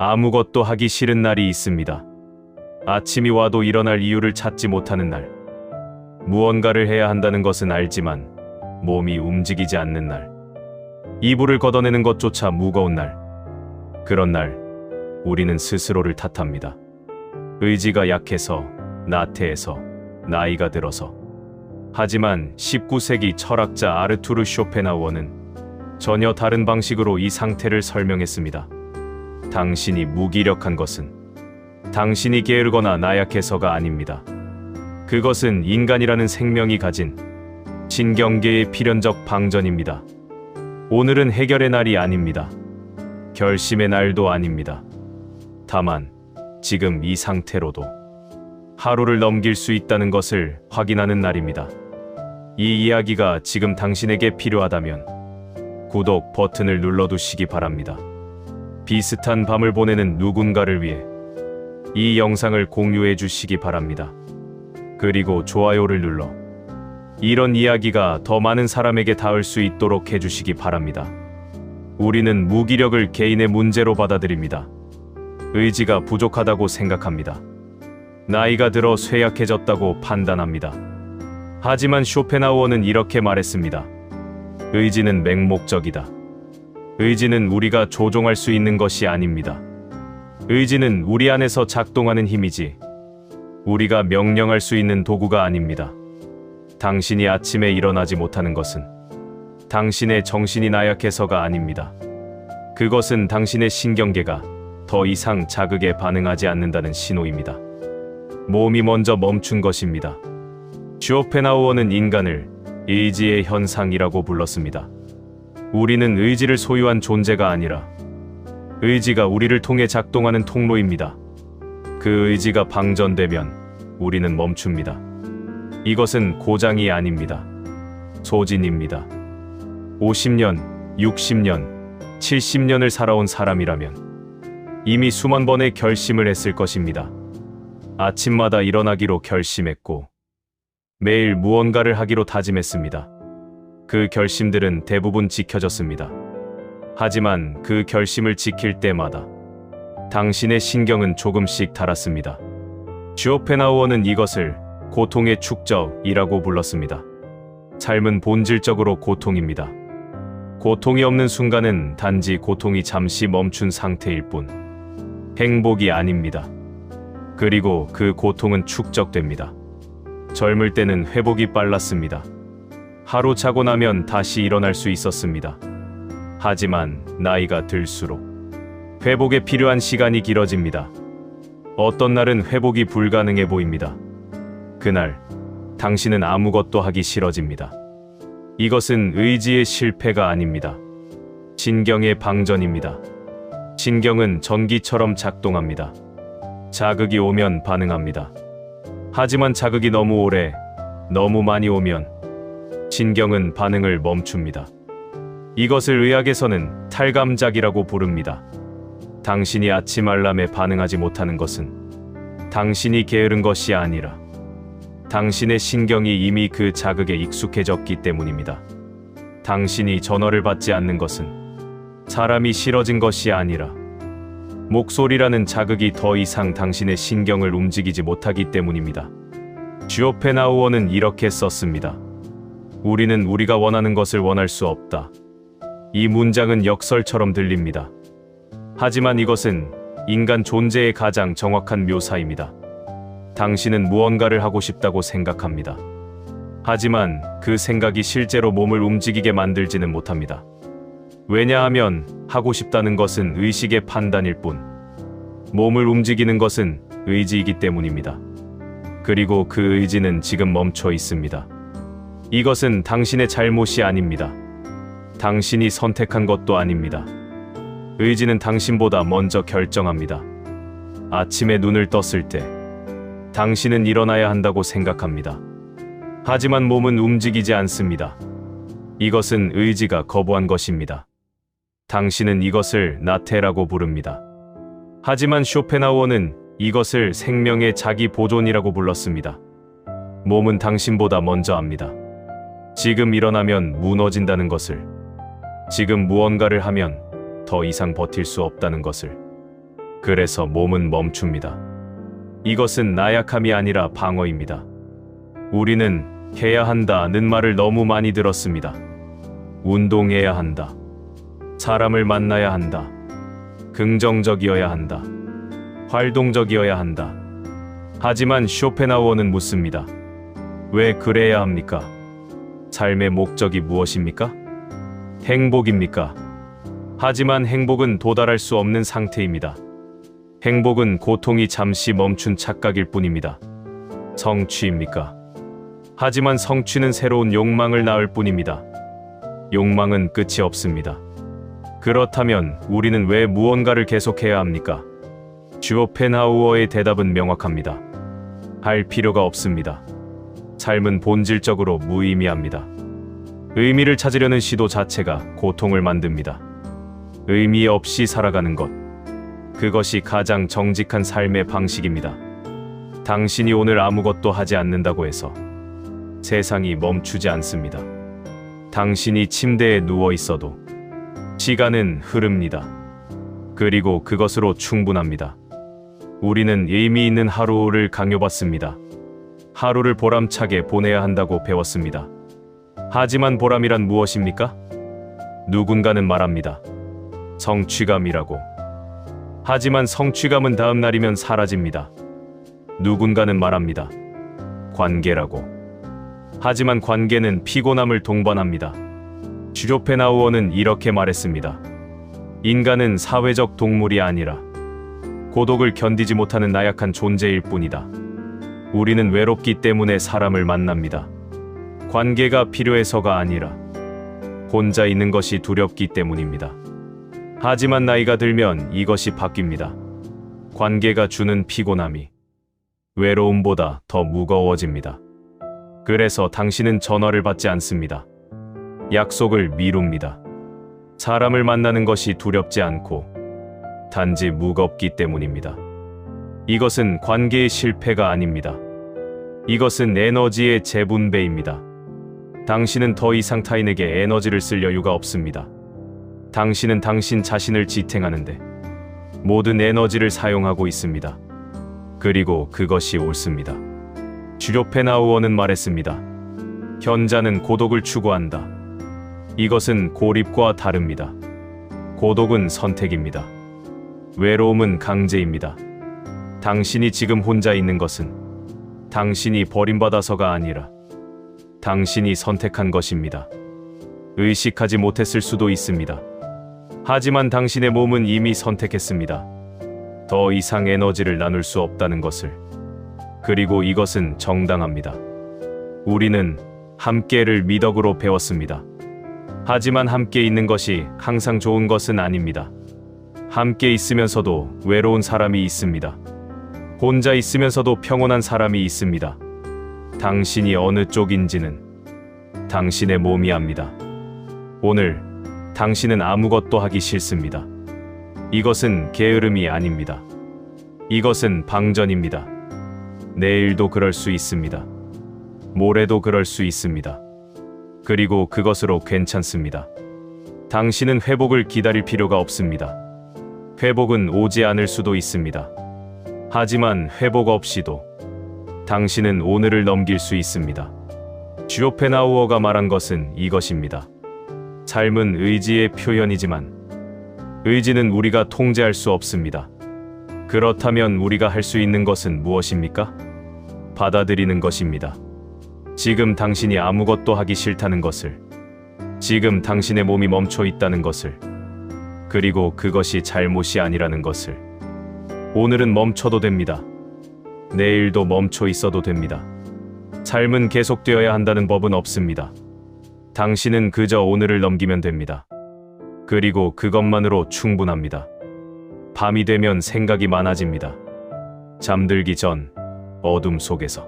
아무것도 하기 싫은 날이 있습니다. 아침이 와도 일어날 이유를 찾지 못하는 날. 무언가를 해야 한다는 것은 알지만 몸이 움직이지 않는 날. 이불을 걷어내는 것조차 무거운 날. 그런 날, 우리는 스스로를 탓합니다. 의지가 약해서, 나태해서, 나이가 들어서. 하지만 19세기 철학자 아르투르 쇼펜하우어는 전혀 다른 방식으로 이 상태를 설명했습니다. 당신이 무기력한 것은 당신이 게으르거나 나약해서가 아닙니다. 그것은 인간이라는 생명이 가진 신경계의 필연적 방전입니다. 오늘은 해결의 날이 아닙니다. 결심의 날도 아닙니다. 다만 지금 이 상태로도 하루를 넘길 수 있다는 것을 확인하는 날입니다. 이 이야기가 지금 당신에게 필요하다면 구독 버튼을 눌러두시기 바랍니다. 비슷한 밤을 보내는 누군가를 위해 이 영상을 공유해 주시기 바랍니다. 그리고 좋아요를 눌러 이런 이야기가 더 많은 사람에게 닿을 수 있도록 해주시기 바랍니다. 우리는 무기력을 개인의 문제로 받아들입니다. 의지가 부족하다고 생각합니다. 나이가 들어 쇠약해졌다고 판단합니다. 하지만 쇼펜하우어는 이렇게 말했습니다. 의지는 맹목적이다. 의지는 우리가 조종할 수 있는 것이 아닙니다. 의지는 우리 안에서 작동하는 힘이지 우리가 명령할 수 있는 도구가 아닙니다. 당신이 아침에 일어나지 못하는 것은 당신의 정신이 나약해서가 아닙니다. 그것은 당신의 신경계가 더 이상 자극에 반응하지 않는다는 신호입니다. 몸이 먼저 멈춘 것입니다. 쇼펜하우어는 인간을 의지의 현상이라고 불렀습니다. 우리는 의지를 소유한 존재가 아니라 의지가 우리를 통해 작동하는 통로입니다. 그 의지가 방전되면 우리는 멈춥니다. 이것은 고장이 아닙니다. 소진입니다. 50년, 60년, 70년을 살아온 사람이라면 이미 수만 번의 결심을 했을 것입니다. 아침마다 일어나기로 결심했고 매일 무언가를 하기로 다짐했습니다. 그 결심들은 대부분 지켜졌습니다. 하지만 그 결심을 지킬 때마다 당신의 신경은 조금씩 달았습니다. 쇼펜하우어는 이것을 고통의 축적이라고 불렀습니다. 삶은 본질적으로 고통입니다. 고통이 없는 순간은 단지 고통이 잠시 멈춘 상태일 뿐 행복이 아닙니다. 그리고 그 고통은 축적됩니다. 젊을 때는 회복이 빨랐습니다. 하루 자고 나면 다시 일어날 수 있었습니다. 하지만 나이가 들수록 회복에 필요한 시간이 길어집니다. 어떤 날은 회복이 불가능해 보입니다. 그날 당신은 아무것도 하기 싫어집니다. 이것은 의지의 실패가 아닙니다. 신경의 방전입니다. 신경은 전기처럼 작동합니다. 자극이 오면 반응합니다. 하지만 자극이 너무 오래, 너무 많이 오면 신경은 반응을 멈춥니다. 이것을 의학에서는 탈감작이라고 부릅니다. 당신이 아침 알람에 반응하지 못하는 것은 당신이 게으른 것이 아니라 당신의 신경이 이미 그 자극에 익숙해졌기 때문입니다. 당신이 전화를 받지 않는 것은 사람이 싫어진 것이 아니라 목소리라는 자극이 더 이상 당신의 신경을 움직이지 못하기 때문입니다. 쇼펜하우어는 이렇게 썼습니다. 우리는 우리가 원하는 것을 원할 수 없다. 이 문장은 역설처럼 들립니다. 하지만 이것은 인간 존재의 가장 정확한 묘사입니다. 당신은 무언가를 하고 싶다고 생각합니다. 하지만 그 생각이 실제로 몸을 움직이게 만들지는 못합니다. 왜냐하면 하고 싶다는 것은 의식의 판단일 뿐 몸을 움직이는 것은 의지이기 때문입니다. 그리고 그 의지는 지금 멈춰 있습니다. 이것은 당신의 잘못이 아닙니다. 당신이 선택한 것도 아닙니다. 의지는 당신보다 먼저 결정합니다. 아침에 눈을 떴을 때 당신은 일어나야 한다고 생각합니다. 하지만 몸은 움직이지 않습니다. 이것은 의지가 거부한 것입니다. 당신은 이것을 나태라고 부릅니다. 하지만 쇼펜하우어는 이것을 생명의 자기 보존이라고 불렀습니다. 몸은 당신보다 먼저 압니다. 지금 일어나면 무너진다는 것을, 지금 무언가를 하면 더 이상 버틸 수 없다는 것을. 그래서 몸은 멈춥니다. 이것은 나약함이 아니라 방어입니다. 우리는 해야 한다는 말을 너무 많이 들었습니다. 운동해야 한다. 사람을 만나야 한다. 긍정적이어야 한다. 활동적이어야 한다. 하지만 쇼펜하우어는 묻습니다. 왜 그래야 합니까? 삶의 목적이 무엇입니까? 행복입니까? 하지만 행복은 도달할 수 없는 상태입니다. 행복은 고통이 잠시 멈춘 착각일 뿐입니다. 성취입니까? 하지만 성취는 새로운 욕망을 낳을 뿐입니다. 욕망은 끝이 없습니다. 그렇다면 우리는 왜 무언가를 계속해야 합니까? 쇼펜하우어의 대답은 명확합니다. 할 필요가 없습니다. 삶은 본질적으로 무의미합니다. 의미를 찾으려는 시도 자체가 고통을 만듭니다. 의미 없이 살아가는 것, 그것이 가장 정직한 삶의 방식입니다. 당신이 오늘 아무것도 하지 않는다고 해서 세상이 멈추지 않습니다. 당신이 침대에 누워 있어도 시간은 흐릅니다. 그리고 그것으로 충분합니다. 우리는 의미 있는 하루를 강요받습니다. 하루를 보람차게 보내야 한다고 배웠습니다. 하지만 보람이란 무엇입니까? 누군가는 말합니다. 성취감이라고. 하지만 성취감은 다음 날이면 사라집니다. 누군가는 말합니다. 관계라고. 하지만 관계는 피곤함을 동반합니다. 쇼펜하우어는 이렇게 말했습니다. 인간은 사회적 동물이 아니라 고독을 견디지 못하는 나약한 존재일 뿐이다. 우리는 외롭기 때문에 사람을 만납니다. 관계가 필요해서가 아니라 혼자 있는 것이 두렵기 때문입니다. 하지만 나이가 들면 이것이 바뀝니다. 관계가 주는 피곤함이 외로움보다 더 무거워집니다. 그래서 당신은 전화를 받지 않습니다. 약속을 미룹니다. 사람을 만나는 것이 두렵지 않고 단지 무겁기 때문입니다. 이것은 관계의 실패가 아닙니다. 이것은 에너지의 재분배입니다. 당신은 더 이상 타인에게 에너지를 쓸 여유가 없습니다. 당신은 당신 자신을 지탱하는데 모든 에너지를 사용하고 있습니다. 그리고 그것이 옳습니다. 쇼펜하우어는 말했습니다. 현자는 고독을 추구한다. 이것은 고립과 다릅니다. 고독은 선택입니다. 외로움은 강제입니다. 당신이 지금 혼자 있는 것은 당신이 버림받아서가 아니라 당신이 선택한 것입니다. 의식하지 못했을 수도 있습니다. 하지만 당신의 몸은 이미 선택했습니다. 더 이상 에너지를 나눌 수 없다는 것을. 그리고 이것은 정당합니다. 우리는 함께를 미덕으로 배웠습니다. 하지만 함께 있는 것이 항상 좋은 것은 아닙니다. 함께 있으면서도 외로운 사람이 있습니다. 혼자 있으면서도 평온한 사람이 있습니다. 당신이 어느 쪽인지는 당신의 몸이 압니다. 오늘 당신은 아무것도 하기 싫습니다. 이것은 게으름이 아닙니다. 이것은 방전입니다. 내일도 그럴 수 있습니다. 모레도 그럴 수 있습니다. 그리고 그것으로 괜찮습니다. 당신은 회복을 기다릴 필요가 없습니다. 회복은 오지 않을 수도 있습니다. 하지만 회복 없이도 당신은 오늘을 넘길 수 있습니다. 쇼펜하우어가 말한 것은 이것입니다. 삶은 의지의 표현이지만 의지는 우리가 통제할 수 없습니다. 그렇다면 우리가 할 수 있는 것은 무엇입니까? 받아들이는 것입니다. 지금 당신이 아무것도 하기 싫다는 것을, 지금 당신의 몸이 멈춰 있다는 것을, 그리고 그것이 잘못이 아니라는 것을. 오늘은 멈춰도 됩니다. 내일도 멈춰 있어도 됩니다. 삶은 계속되어야 한다는 법은 없습니다. 당신은 그저 오늘을 넘기면 됩니다. 그리고 그것만으로 충분합니다. 밤이 되면 생각이 많아집니다. 잠들기 전 어둠 속에서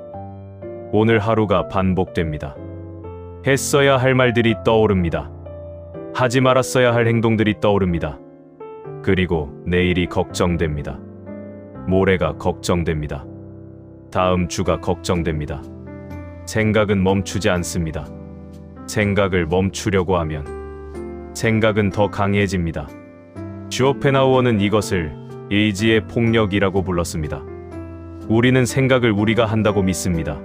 오늘 하루가 반복됩니다. 했어야 할 말들이 떠오릅니다. 하지 말았어야 할 행동들이 떠오릅니다. 그리고 내일이 걱정됩니다. 모레가 걱정됩니다. 다음 주가 걱정됩니다. 생각은 멈추지 않습니다. 생각을 멈추려고 하면 생각은 더 강해집니다. 쇼펜하우어는 이것을 의지의 폭력이라고 불렀습니다. 우리는 생각을 우리가 한다고 믿습니다.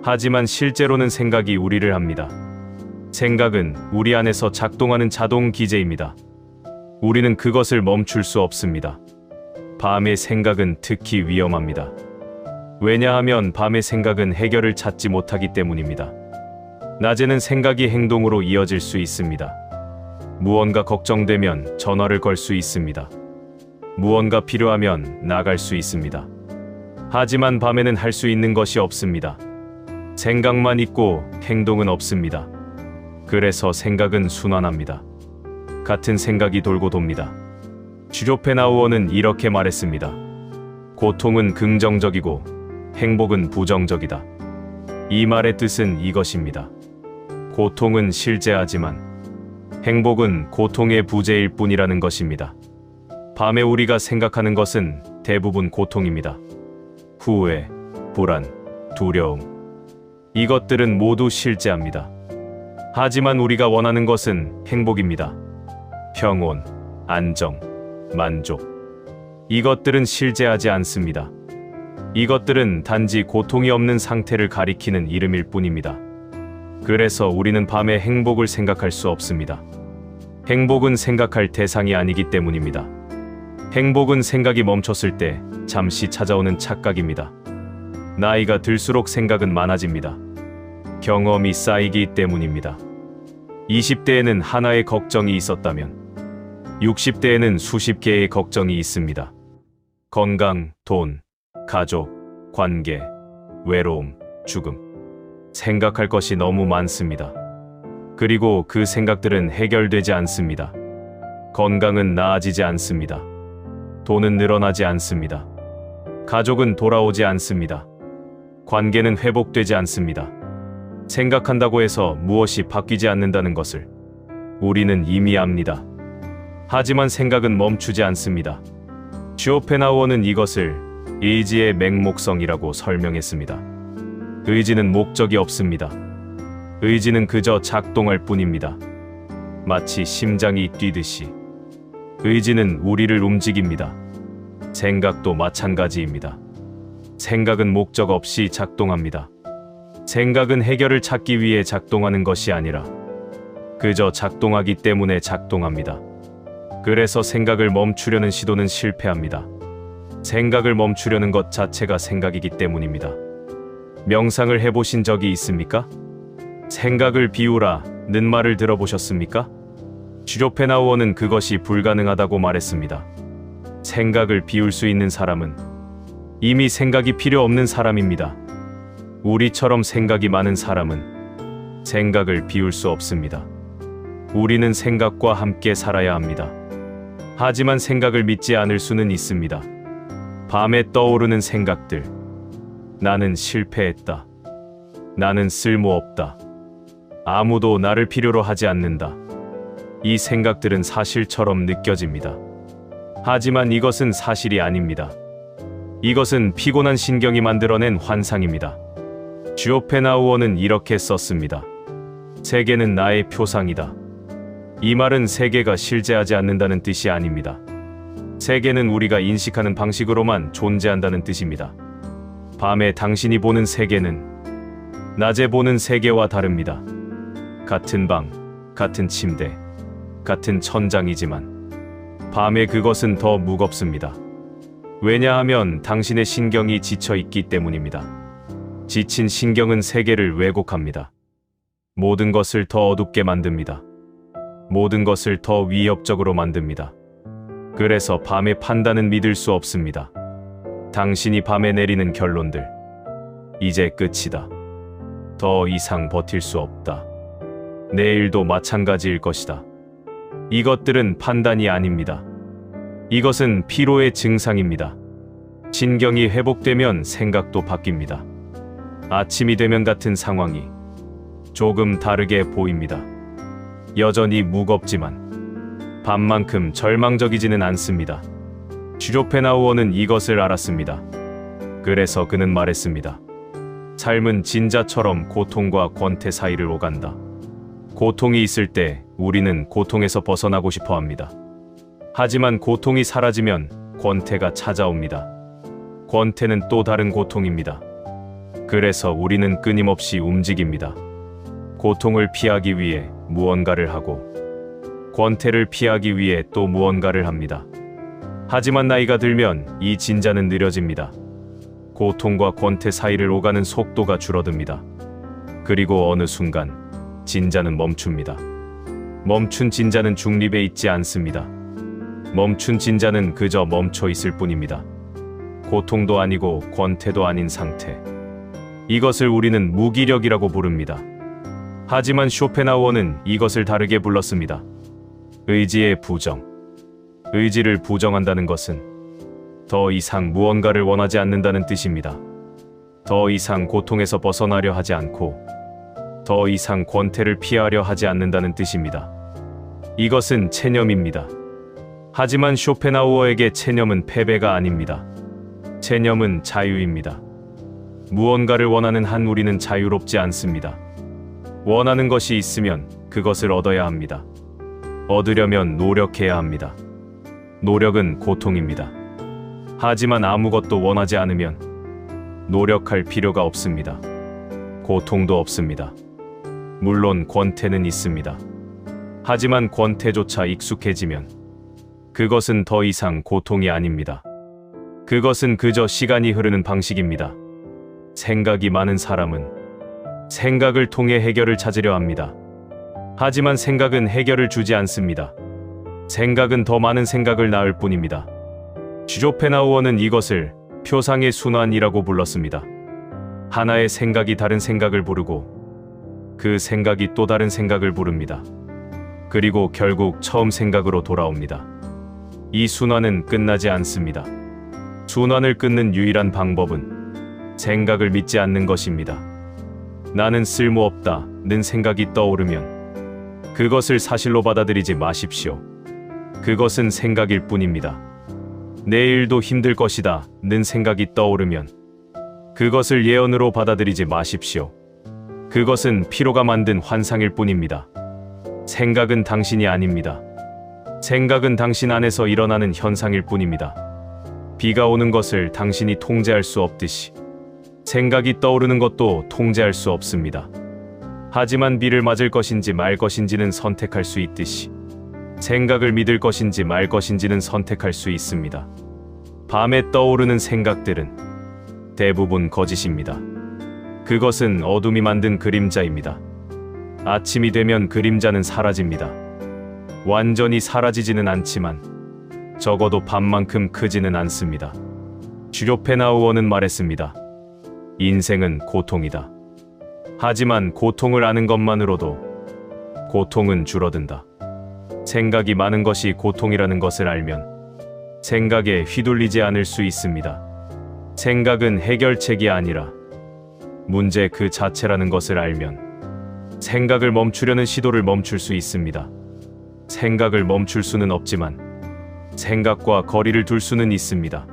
하지만 실제로는 생각이 우리를 합니다. 생각은 우리 안에서 작동하는 자동 기제입니다. 우리는 그것을 멈출 수 없습니다. 밤의 생각은 특히 위험합니다. 왜냐하면 밤의 생각은 해결을 찾지 못하기 때문입니다. 낮에는 생각이 행동으로 이어질 수 있습니다. 무언가 걱정되면 전화를 걸 수 있습니다. 무언가 필요하면 나갈 수 있습니다. 하지만 밤에는 할 수 있는 것이 없습니다. 생각만 있고 행동은 없습니다. 그래서 생각은 순환합니다. 같은 생각이 돌고 돕니다. 슈쇼펜하우어는 이렇게 말했습니다. 고통은 긍정적이고 행복은 부정적이다. 이 말의 뜻은 이것입니다. 고통은 실제하지만 행복은 고통의 부재일 뿐이라는 것입니다. 밤에 우리가 생각하는 것은 대부분 고통입니다. 후회, 불안, 두려움. 이것들은 모두 실제합니다. 하지만 우리가 원하는 것은 행복입니다. 평온, 안정, 만족. 이것들은 실제하지 않습니다. 이것들은 단지 고통이 없는 상태를 가리키는 이름일 뿐입니다. 그래서 우리는 밤에 행복을 생각할 수 없습니다. 행복은 생각할 대상이 아니기 때문입니다. 행복은 생각이 멈췄을 때 잠시 찾아오는 착각입니다. 나이가 들수록 생각은 많아집니다. 경험이 쌓이기 때문입니다. 20대에는 하나의 걱정이 있었다면 60대에는 수십 개의 걱정이 있습니다. 건강, 돈, 가족, 관계, 외로움, 죽음. 생각할 것이 너무 많습니다. 그리고 그 생각들은 해결되지 않습니다. 건강은 나아지지 않습니다. 돈은 늘어나지 않습니다. 가족은 돌아오지 않습니다. 관계는 회복되지 않습니다. 생각한다고 해서 무엇이 바뀌지 않는다는 것을 우리는 이미 압니다. 하지만 생각은 멈추지 않습니다. 쇼펜하우어는 이것을 의지의 맹목성이라고 설명했습니다. 의지는 목적이 없습니다. 의지는 그저 작동할 뿐입니다. 마치 심장이 뛰듯이. 의지는 우리를 움직입니다. 생각도 마찬가지입니다. 생각은 목적 없이 작동합니다. 생각은 해결을 찾기 위해 작동하는 것이 아니라 그저 작동하기 때문에 작동합니다. 그래서 생각을 멈추려는 시도는 실패합니다. 생각을 멈추려는 것 자체가 생각이기 때문입니다. 명상을 해보신 적이 있습니까? 생각을 비우라는 말을 들어보셨습니까? 슈쇼펜하우어는 그것이 불가능하다고 말했습니다. 생각을 비울 수 있는 사람은 이미 생각이 필요 없는 사람입니다. 우리처럼 생각이 많은 사람은 생각을 비울 수 없습니다. 우리는 생각과 함께 살아야 합니다. 하지만 생각을 믿지 않을 수는 있습니다. 밤에 떠오르는 생각들. 나는 실패했다. 나는 쓸모없다. 아무도 나를 필요로 하지 않는다. 이 생각들은 사실처럼 느껴집니다. 하지만 이것은 사실이 아닙니다. 이것은 피곤한 신경이 만들어낸 환상입니다. 쇼펜하우어는 이렇게 썼습니다. 세계는 나의 표상이다. 이 말은 세계가 실제하지 않는다는 뜻이 아닙니다. 세계는 우리가 인식하는 방식으로만 존재한다는 뜻입니다. 밤에 당신이 보는 세계는 낮에 보는 세계와 다릅니다. 같은 방, 같은 침대, 같은 천장이지만 밤에 그것은 더 무겁습니다. 왜냐하면 당신의 신경이 지쳐 있기 때문입니다. 지친 신경은 세계를 왜곡합니다. 모든 것을 더 어둡게 만듭니다. 모든 것을 더 위협적으로 만듭니다. 그래서 밤의 판단은 믿을 수 없습니다. 당신이 밤에 내리는 결론들. 이제 끝이다. 더 이상 버틸 수 없다. 내일도 마찬가지일 것이다. 이것들은 판단이 아닙니다. 이것은 피로의 증상입니다. 신경이 회복되면 생각도 바뀝니다. 아침이 되면 같은 상황이 조금 다르게 보입니다. 여전히 무겁지만 밤만큼 절망적이지는 않습니다. 슈쇼펜하우어는 이것을 알았습니다. 그래서 그는 말했습니다. 삶은 진자처럼 고통과 권태 사이를 오간다. 고통이 있을 때 우리는 고통에서 벗어나고 싶어 합니다. 하지만 고통이 사라지면 권태가 찾아옵니다. 권태는 또 다른 고통입니다. 그래서 우리는 끊임없이 움직입니다. 고통을 피하기 위해 무언가를 하고, 권태를 피하기 위해 또 무언가를 합니다. 하지만 나이가 들면 이 진자는 느려집니다. 고통과 권태 사이를 오가는 속도가 줄어듭니다. 그리고 어느 순간 진자는 멈춥니다. 멈춘 진자는 중립에 있지 않습니다. 멈춘 진자는 그저 멈춰 있을 뿐입니다. 고통도 아니고 권태도 아닌 상태. 이것을 우리는 무기력이라고 부릅니다. 하지만 쇼펜하우어는 이것을 다르게 불렀습니다. 의지의 부정. 의지를 부정한다는 것은 더 이상 무언가를 원하지 않는다는 뜻입니다. 더 이상 고통에서 벗어나려 하지 않고 더 이상 권태를 피하려 하지 않는다는 뜻입니다. 이것은 체념입니다. 하지만 쇼펜하우어에게 체념은 패배가 아닙니다. 체념은 자유입니다. 무언가를 원하는 한 우리는 자유롭지 않습니다. 원하는 것이 있으면 그것을 얻어야 합니다. 얻으려면 노력해야 합니다. 노력은 고통입니다. 하지만 아무것도 원하지 않으면 노력할 필요가 없습니다. 고통도 없습니다. 물론 권태는 있습니다. 하지만 권태조차 익숙해지면 그것은 더 이상 고통이 아닙니다. 그것은 그저 시간이 흐르는 방식입니다. 생각이 많은 사람은 생각을 통해 해결을 찾으려 합니다. 하지만 생각은 해결을 주지 않습니다. 생각은 더 많은 생각을 낳을 뿐입니다. 쇼펜하우어는 이것을 표상의 순환이라고 불렀습니다. 하나의 생각이 다른 생각을 부르고 그 생각이 또 다른 생각을 부릅니다. 그리고 결국 처음 생각으로 돌아옵니다. 이 순환은 끝나지 않습니다. 순환을 끊는 유일한 방법은 생각을 믿지 않는 것입니다. 나는 쓸모없다는 생각이 떠오르면 그것을 사실로 받아들이지 마십시오. 그것은 생각일 뿐입니다. 내일도 힘들 것이다는 생각이 떠오르면 그것을 예언으로 받아들이지 마십시오. 그것은 피로가 만든 환상일 뿐입니다. 생각은 당신이 아닙니다. 생각은 당신 안에서 일어나는 현상일 뿐입니다. 비가 오는 것을 당신이 통제할 수 없듯이 생각이 떠오르는 것도 통제할 수 없습니다. 하지만 비를 맞을 것인지 말 것인지는 선택할 수 있듯이 생각을 믿을 것인지 말 것인지는 선택할 수 있습니다. 밤에 떠오르는 생각들은 대부분 거짓입니다. 그것은 어둠이 만든 그림자입니다. 아침이 되면 그림자는 사라집니다. 완전히 사라지지는 않지만 적어도 밤만큼 크지는 않습니다. 쇼펜하우어는 말했습니다. 인생은 고통이다. 하지만 고통을 아는 것만으로도 고통은 줄어든다. 생각이 많은 것이 고통이라는 것을 알면 생각에 휘둘리지 않을 수 있습니다. 생각은 해결책이 아니라 문제 그 자체라는 것을 알면 생각을 멈추려는 시도를 멈출 수 있습니다. 생각을 멈출 수는 없지만 생각과 거리를 둘 수는 있습니다.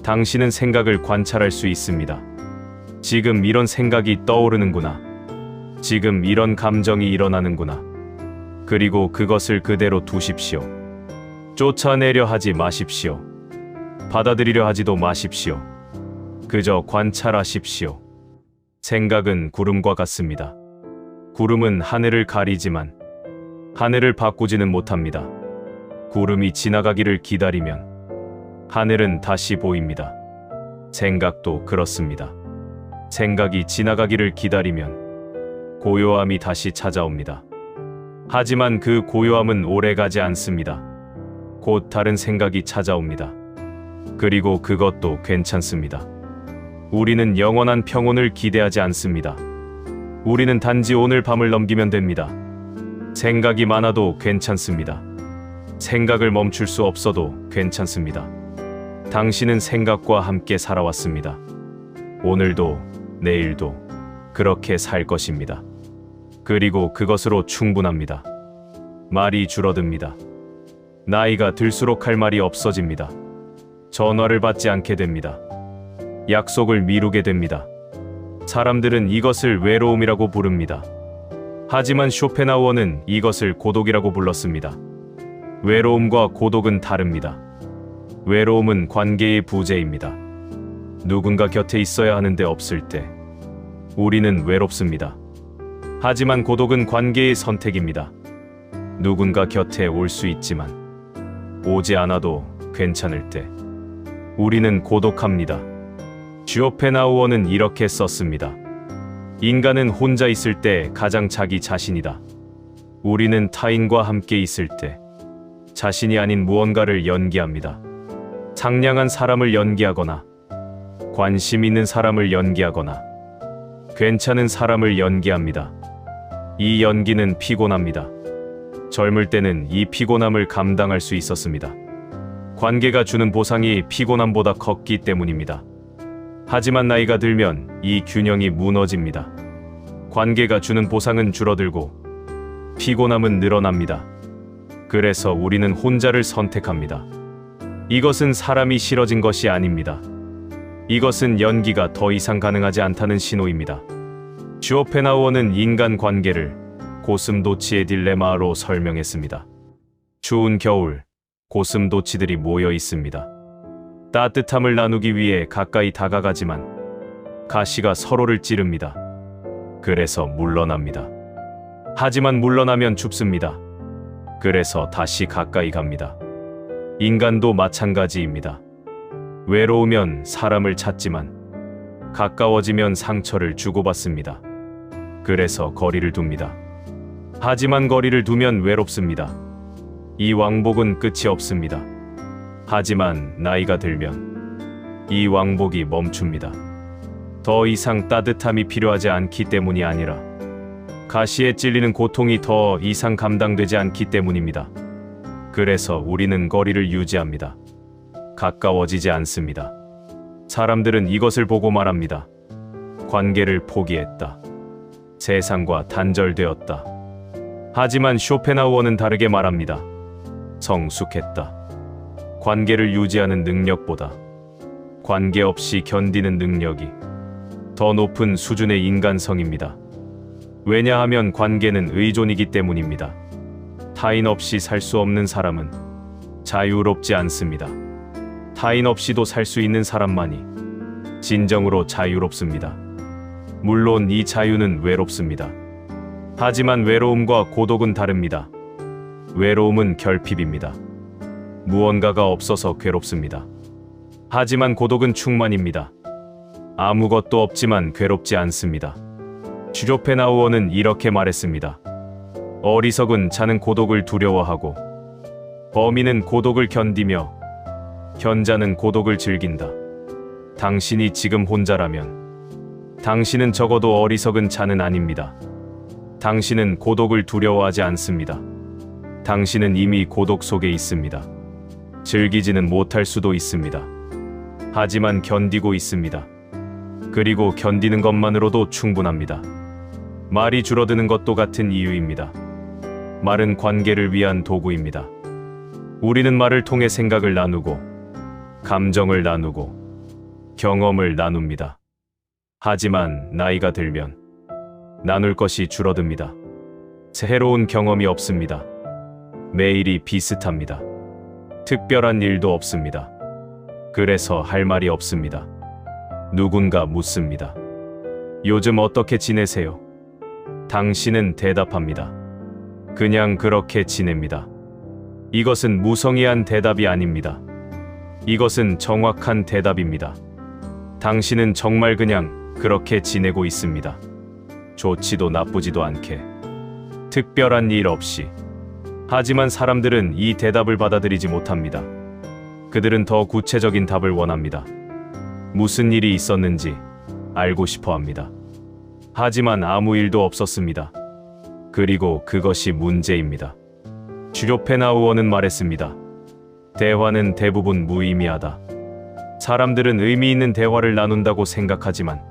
당신은 생각을 관찰할 수 있습니다. 지금 이런 생각이 떠오르는구나. 지금 이런 감정이 일어나는구나. 그리고 그것을 그대로 두십시오. 쫓아내려 하지 마십시오. 받아들이려 하지도 마십시오. 그저 관찰하십시오. 생각은 구름과 같습니다. 구름은 하늘을 가리지만 하늘을 바꾸지는 못합니다. 구름이 지나가기를 기다리면 하늘은 다시 보입니다. 생각도 그렇습니다. 생각이 지나가기를 기다리면 고요함이 다시 찾아옵니다. 하지만 그 고요함은 오래가지 않습니다. 곧 다른 생각이 찾아옵니다. 그리고 그것도 괜찮습니다. 우리는 영원한 평온을 기대하지 않습니다. 우리는 단지 오늘 밤을 넘기면 됩니다. 생각이 많아도 괜찮습니다. 생각을 멈출 수 없어도 괜찮습니다. 당신은 생각과 함께 살아왔습니다. 오늘도 내일도 그렇게 살 것입니다. 그리고 그것으로 충분합니다. 말이 줄어듭니다. 나이가 들수록 할 말이 없어집니다. 전화를 받지 않게 됩니다. 약속을 미루게 됩니다. 사람들은 이것을 외로움이라고 부릅니다. 하지만 쇼펜하우어는 이것을 고독이라고 불렀습니다. 외로움과 고독은 다릅니다. 외로움은 관계의 부재입니다. 누군가 곁에 있어야 하는데 없을 때 우리는 외롭습니다. 하지만 고독은 관계의 선택입니다. 누군가 곁에 올 수 있지만 오지 않아도 괜찮을 때 우리는 고독합니다. 쇼펜하우어는 이렇게 썼습니다. 인간은 혼자 있을 때 가장 자기 자신이다. 우리는 타인과 함께 있을 때 자신이 아닌 무언가를 연기합니다. 상냥한 사람을 연기하거나 관심 있는 사람을 연기하거나 괜찮은 사람을 연기합니다. 이 연기는 피곤합니다. 젊을 때는 이 피곤함을 감당할 수 있었습니다. 관계가 주는 보상이 피곤함보다 컸기 때문입니다. 하지만 나이가 들면 이 균형이 무너집니다. 관계가 주는 보상은 줄어들고 피곤함은 늘어납니다. 그래서 우리는 혼자를 선택합니다. 이것은 사람이 싫어진 것이 아닙니다. 이것은 연기가 더 이상 가능하지 않다는 신호입니다. 쇼펜하우어는 인간 관계를 고슴도치의 딜레마로 설명했습니다. 추운 겨울, 고슴도치들이 모여 있습니다. 따뜻함을 나누기 위해 가까이 다가가지만 가시가 서로를 찌릅니다. 그래서 물러납니다. 하지만 물러나면 춥습니다. 그래서 다시 가까이 갑니다. 인간도 마찬가지입니다. 외로우면 사람을 찾지만 가까워지면 상처를 주고받습니다. 그래서 거리를 둡니다. 하지만 거리를 두면 외롭습니다. 이 왕복은 끝이 없습니다. 하지만 나이가 들면 이 왕복이 멈춥니다. 더 이상 따뜻함이 필요하지 않기 때문이 아니라 가시에 찔리는 고통이 더 이상 감당되지 않기 때문입니다. 그래서 우리는 거리를 유지합니다. 가까워지지 않습니다. 사람들은 이것을 보고 말합니다. 관계를 포기했다. 세상과 단절되었다. 하지만 쇼펜하우어는 다르게 말합니다. 성숙했다. 관계를 유지하는 능력보다 관계없이 견디는 능력이 더 높은 수준의 인간성입니다. 왜냐하면 관계는 의존이기 때문입니다. 타인 없이 살 수 없는 사람은 자유롭지 않습니다. 타인 없이도 살 수 있는 사람만이 진정으로 자유롭습니다. 물론 이 자유는 외롭습니다. 하지만 외로움과 고독은 다릅니다. 외로움은 결핍입니다. 무언가가 없어서 괴롭습니다. 하지만 고독은 충만입니다. 아무것도 없지만 괴롭지 않습니다. 쇼펜하우어는 이렇게 말했습니다. 어리석은 자는 고독을 두려워하고 범인은 고독을 견디며 현자는 고독을 즐긴다. 당신이 지금 혼자라면 당신은 적어도 어리석은 자는 아닙니다. 당신은 고독을 두려워하지 않습니다. 당신은 이미 고독 속에 있습니다. 즐기지는 못할 수도 있습니다. 하지만 견디고 있습니다. 그리고 견디는 것만으로도 충분합니다. 말이 줄어드는 것도 같은 이유입니다. 말은 관계를 위한 도구입니다. 우리는 말을 통해 생각을 나누고 감정을 나누고 경험을 나눕니다. 하지만 나이가 들면 나눌 것이 줄어듭니다. 새로운 경험이 없습니다. 매일이 비슷합니다. 특별한 일도 없습니다. 그래서 할 말이 없습니다. 누군가 묻습니다. 요즘 어떻게 지내세요? 당신은 대답합니다. 그냥 그렇게 지냅니다. 이것은 무성의한 대답이 아닙니다. 이것은 정확한 대답입니다. 당신은 정말 그냥 그렇게 지내고 있습니다. 좋지도 나쁘지도 않게. 특별한 일 없이. 하지만 사람들은 이 대답을 받아들이지 못합니다. 그들은 더 구체적인 답을 원합니다. 무슨 일이 있었는지 알고 싶어 합니다. 하지만 아무 일도 없었습니다. 그리고 그것이 문제입니다. 쇼펜하우어는 말했습니다. 대화는 대부분 무의미하다. 사람들은 의미 있는 대화를 나눈다고 생각하지만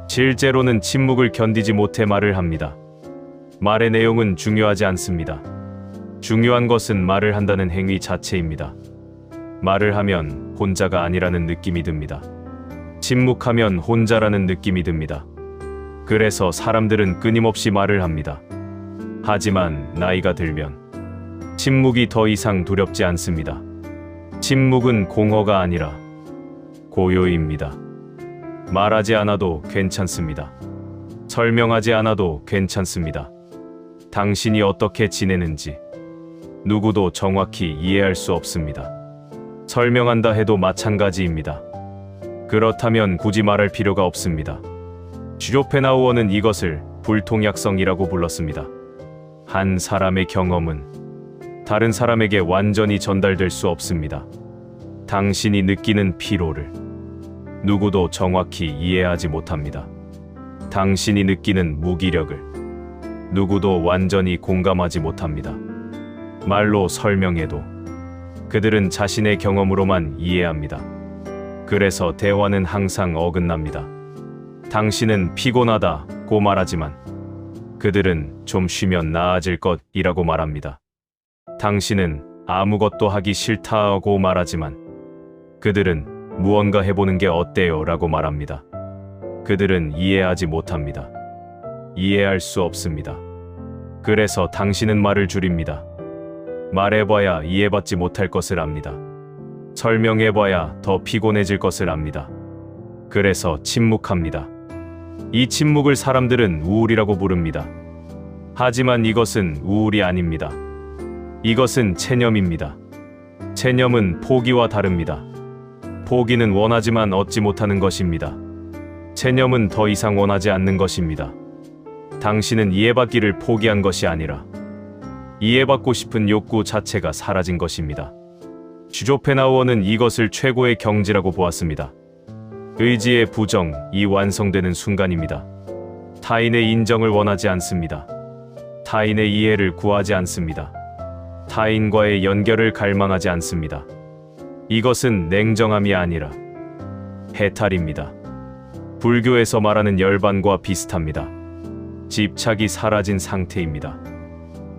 실제로는 침묵을 견디지 못해 말을 합니다. 말의 내용은 중요하지 않습니다. 중요한 것은 말을 한다는 행위 자체입니다. 말을 하면 혼자가 아니라는 느낌이 듭니다. 침묵하면 혼자라는 느낌이 듭니다. 그래서 사람들은 끊임없이 말을 합니다. 하지만 나이가 들면 침묵이 더 이상 두렵지 않습니다. 침묵은 공허가 아니라 고요입니다. 말하지 않아도 괜찮습니다. 설명하지 않아도 괜찮습니다. 당신이 어떻게 지내는지 누구도 정확히 이해할 수 없습니다. 설명한다 해도 마찬가지입니다. 그렇다면 굳이 말할 필요가 없습니다. 슈조펜하우어는 이것을 불통약성이라고 불렀습니다. 한 사람의 경험은 다른 사람에게 완전히 전달될 수 없습니다. 당신이 느끼는 피로를 누구도 정확히 이해하지 못합니다. 당신이 느끼는 무기력을 누구도 완전히 공감하지 못합니다. 말로 설명해도 그들은 자신의 경험으로만 이해합니다. 그래서 대화는 항상 어긋납니다. 당신은 피곤하다고 말하지만 그들은 좀 쉬면 나아질 것이라고 말합니다. 당신은 아무것도 하기 싫다고 말하지만 그들은 무언가 해보는 게 어때요? 라고 말합니다. 그들은 이해하지 못합니다. 이해할 수 없습니다. 그래서 당신은 말을 줄입니다. 말해봐야 이해받지 못할 것을 압니다. 설명해봐야 더 피곤해질 것을 압니다. 그래서 침묵합니다. 이 침묵을 사람들은 우울이라고 부릅니다. 하지만 이것은 우울이 아닙니다. 이것은 체념입니다. 체념은 포기와 다릅니다. 포기는 원하지만 얻지 못하는 것입니다. 체념은 더 이상 원하지 않는 것입니다. 당신은 이해받기를 포기한 것이 아니라 이해받고 싶은 욕구 자체가 사라진 것입니다. 슈조펜하우어는 이것을 최고의 경지라고 보았습니다. 의지의 부정이 완성되는 순간입니다. 타인의 인정을 원하지 않습니다. 타인의 이해를 구하지 않습니다. 타인과의 연결을 갈망하지 않습니다. 이것은 냉정함이 아니라 해탈입니다. 불교에서 말하는 열반과 비슷합니다. 집착이 사라진 상태입니다.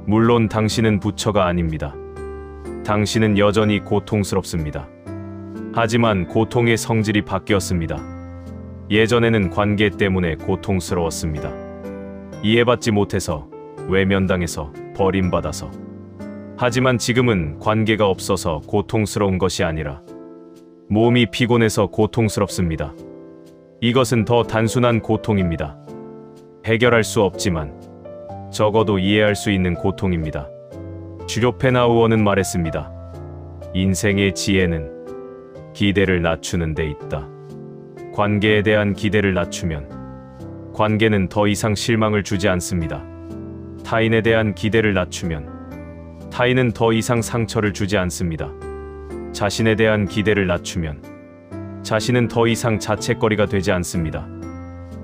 물론 당신은 부처가 아닙니다. 당신은 여전히 고통스럽습니다. 하지만 고통의 성질이 바뀌었습니다. 예전에는 관계 때문에 고통스러웠습니다. 이해받지 못해서, 외면당해서, 버림받아서. 하지만 지금은 관계가 없어서 고통스러운 것이 아니라 몸이 피곤해서 고통스럽습니다. 이것은 더 단순한 고통입니다. 해결할 수 없지만 적어도 이해할 수 있는 고통입니다. 슈조펜하우어는 말했습니다. 인생의 지혜는 기대를 낮추는 데 있다. 관계에 대한 기대를 낮추면 관계는 더 이상 실망을 주지 않습니다. 타인에 대한 기대를 낮추면 타인은 더 이상 상처를 주지 않습니다. 자신에 대한 기대를 낮추면 자신은 더 이상 자책거리가 되지 않습니다.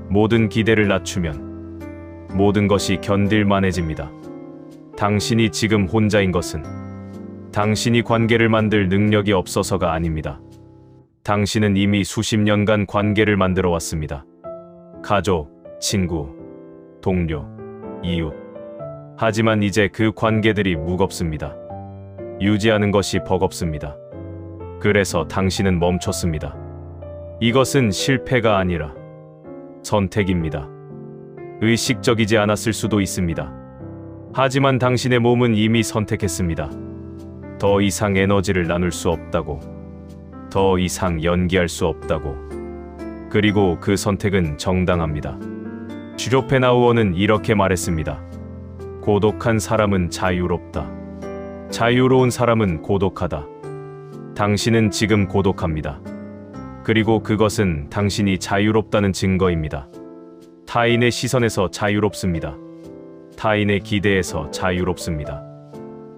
모든 기대를 낮추면 모든 것이 견딜만해집니다. 당신이 지금 혼자인 것은 당신이 관계를 만들 능력이 없어서가 아닙니다. 당신은 이미 수십 년간 관계를 만들어 왔습니다. 가족, 친구, 동료, 이웃. 하지만 이제 그 관계들이 무겁습니다. 유지하는 것이 버겁습니다. 그래서 당신은 멈췄습니다. 이것은 실패가 아니라 선택입니다. 의식적이지 않았을 수도 있습니다. 하지만 당신의 몸은 이미 선택했습니다. 더 이상 에너지를 나눌 수 없다고. 더 이상 연기할 수 없다고. 그리고 그 선택은 정당합니다. 슈조펜하우어는 이렇게 말했습니다. 고독한 사람은 자유롭다. 자유로운 사람은 고독하다. 당신은 지금 고독합니다. 그리고 그것은 당신이 자유롭다는 증거입니다. 타인의 시선에서 자유롭습니다. 타인의 기대에서 자유롭습니다.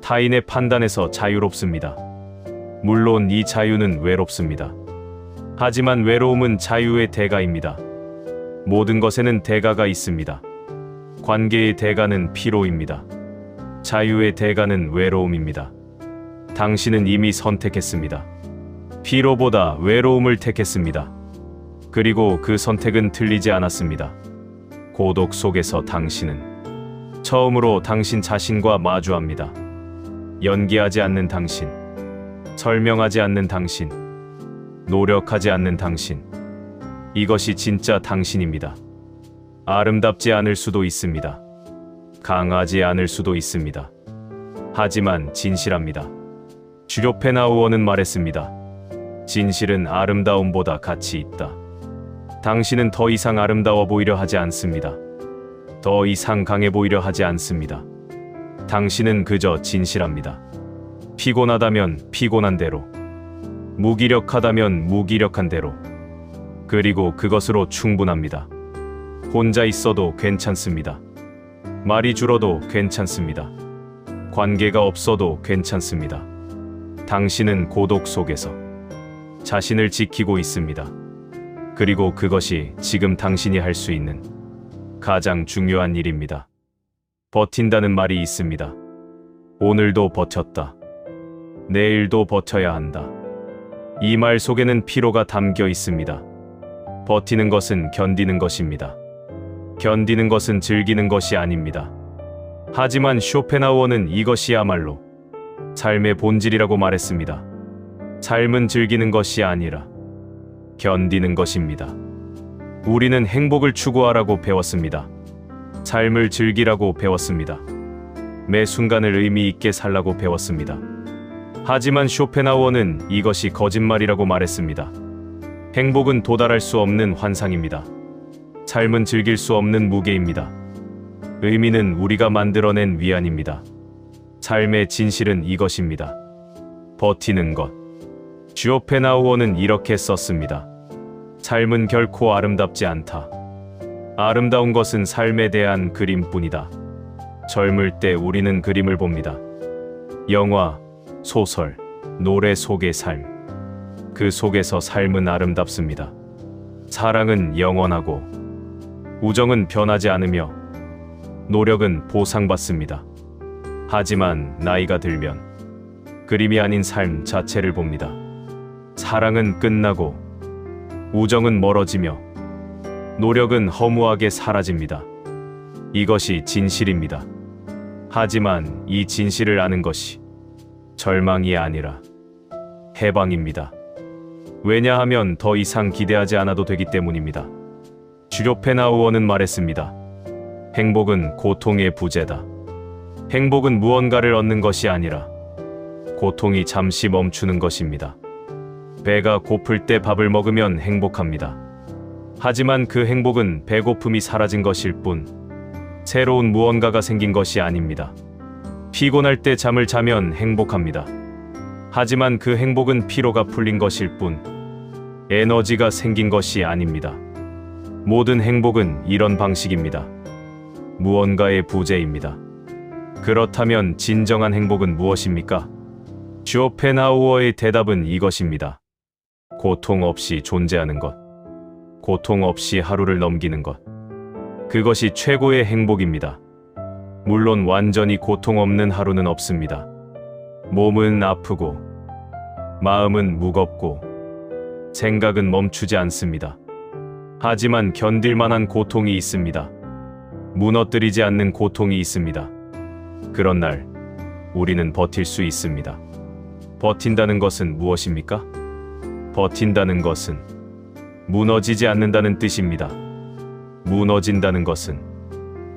타인의 판단에서 자유롭습니다. 물론 이 자유는 외롭습니다. 하지만 외로움은 자유의 대가입니다. 모든 것에는 대가가 있습니다. 관계의 대가는 피로입니다. 자유의 대가는 외로움입니다. 당신은 이미 선택했습니다. 피로보다 외로움을 택했습니다. 그리고 그 선택은 틀리지 않았습니다. 고독 속에서 당신은 처음으로 당신 자신과 마주합니다. 연기하지 않는 당신, 설명하지 않는 당신, 노력하지 않는 당신. 이것이 진짜 당신입니다. 아름답지 않을 수도 있습니다. 강하지 않을 수도 있습니다. 하지만 진실합니다. 슈쇼펜하우어는 말했습니다. 진실은 아름다움보다 가치 있다. 당신은 더 이상 아름다워 보이려 하지 않습니다. 더 이상 강해 보이려 하지 않습니다. 당신은 그저 진실합니다. 피곤하다면 피곤한 대로, 무기력하다면 무기력한 대로, 그리고 그것으로 충분합니다. 혼자 있어도 괜찮습니다. 말이 줄어도 괜찮습니다. 관계가 없어도 괜찮습니다. 당신은 고독 속에서 자신을 지키고 있습니다. 그리고 그것이 지금 당신이 할 수 있는 가장 중요한 일입니다. 버틴다는 말이 있습니다. 오늘도 버텼다. 내일도 버텨야 한다. 이 말 속에는 피로가 담겨 있습니다. 버티는 것은 견디는 것입니다. 견디는 것은 즐기는 것이 아닙니다. 하지만 쇼펜하우어는 이것이야말로 삶의 본질이라고 말했습니다. 삶은 즐기는 것이 아니라 견디는 것입니다. 우리는 행복을 추구하라고 배웠습니다. 삶을 즐기라고 배웠습니다. 매 순간을 의미 있게 살라고 배웠습니다. 하지만 쇼펜하우어는 이것이 거짓말이라고 말했습니다. 행복은 도달할 수 없는 환상입니다. 삶은 즐길 수 없는 무게입니다. 의미는 우리가 만들어낸 위안입니다. 삶의 진실은 이것입니다. 버티는 것. 쇼펜하우어는 이렇게 썼습니다. 삶은 결코 아름답지 않다. 아름다운 것은 삶에 대한 그림뿐이다. 젊을 때 우리는 그림을 봅니다. 영화, 소설, 노래 속의 삶. 그 속에서 삶은 아름답습니다. 사랑은 영원하고, 우정은 변하지 않으며, 노력은 보상받습니다. 하지만 나이가 들면 그림이 아닌 삶 자체를 봅니다. 사랑은 끝나고, 우정은 멀어지며, 노력은 허무하게 사라집니다. 이것이 진실입니다. 하지만 이 진실을 아는 것이 절망이 아니라 해방입니다. 왜냐하면 더 이상 기대하지 않아도 되기 때문입니다. 쇼펜하우어는 말했습니다. 행복은 고통의 부재다. 행복은 무언가를 얻는 것이 아니라 고통이 잠시 멈추는 것입니다. 배가 고플 때 밥을 먹으면 행복합니다. 하지만 그 행복은 배고픔이 사라진 것일 뿐, 새로운 무언가가 생긴 것이 아닙니다. 피곤할 때 잠을 자면 행복합니다. 하지만 그 행복은 피로가 풀린 것일 뿐, 에너지가 생긴 것이 아닙니다. 모든 행복은 이런 방식입니다. 무언가의 부재입니다. 그렇다면 진정한 행복은 무엇입니까? 쇼펜하우어의 대답은 이것입니다. 고통 없이 존재하는 것. 고통 없이 하루를 넘기는 것. 그것이 최고의 행복입니다. 물론 완전히 고통 없는 하루는 없습니다. 몸은 아프고, 마음은 무겁고, 생각은 멈추지 않습니다. 하지만 견딜 만한 고통이 있습니다. 무너뜨리지 않는 고통이 있습니다. 그런 날, 우리는 버틸 수 있습니다. 버틴다는 것은 무엇입니까? 버틴다는 것은 무너지지 않는다는 뜻입니다. 무너진다는 것은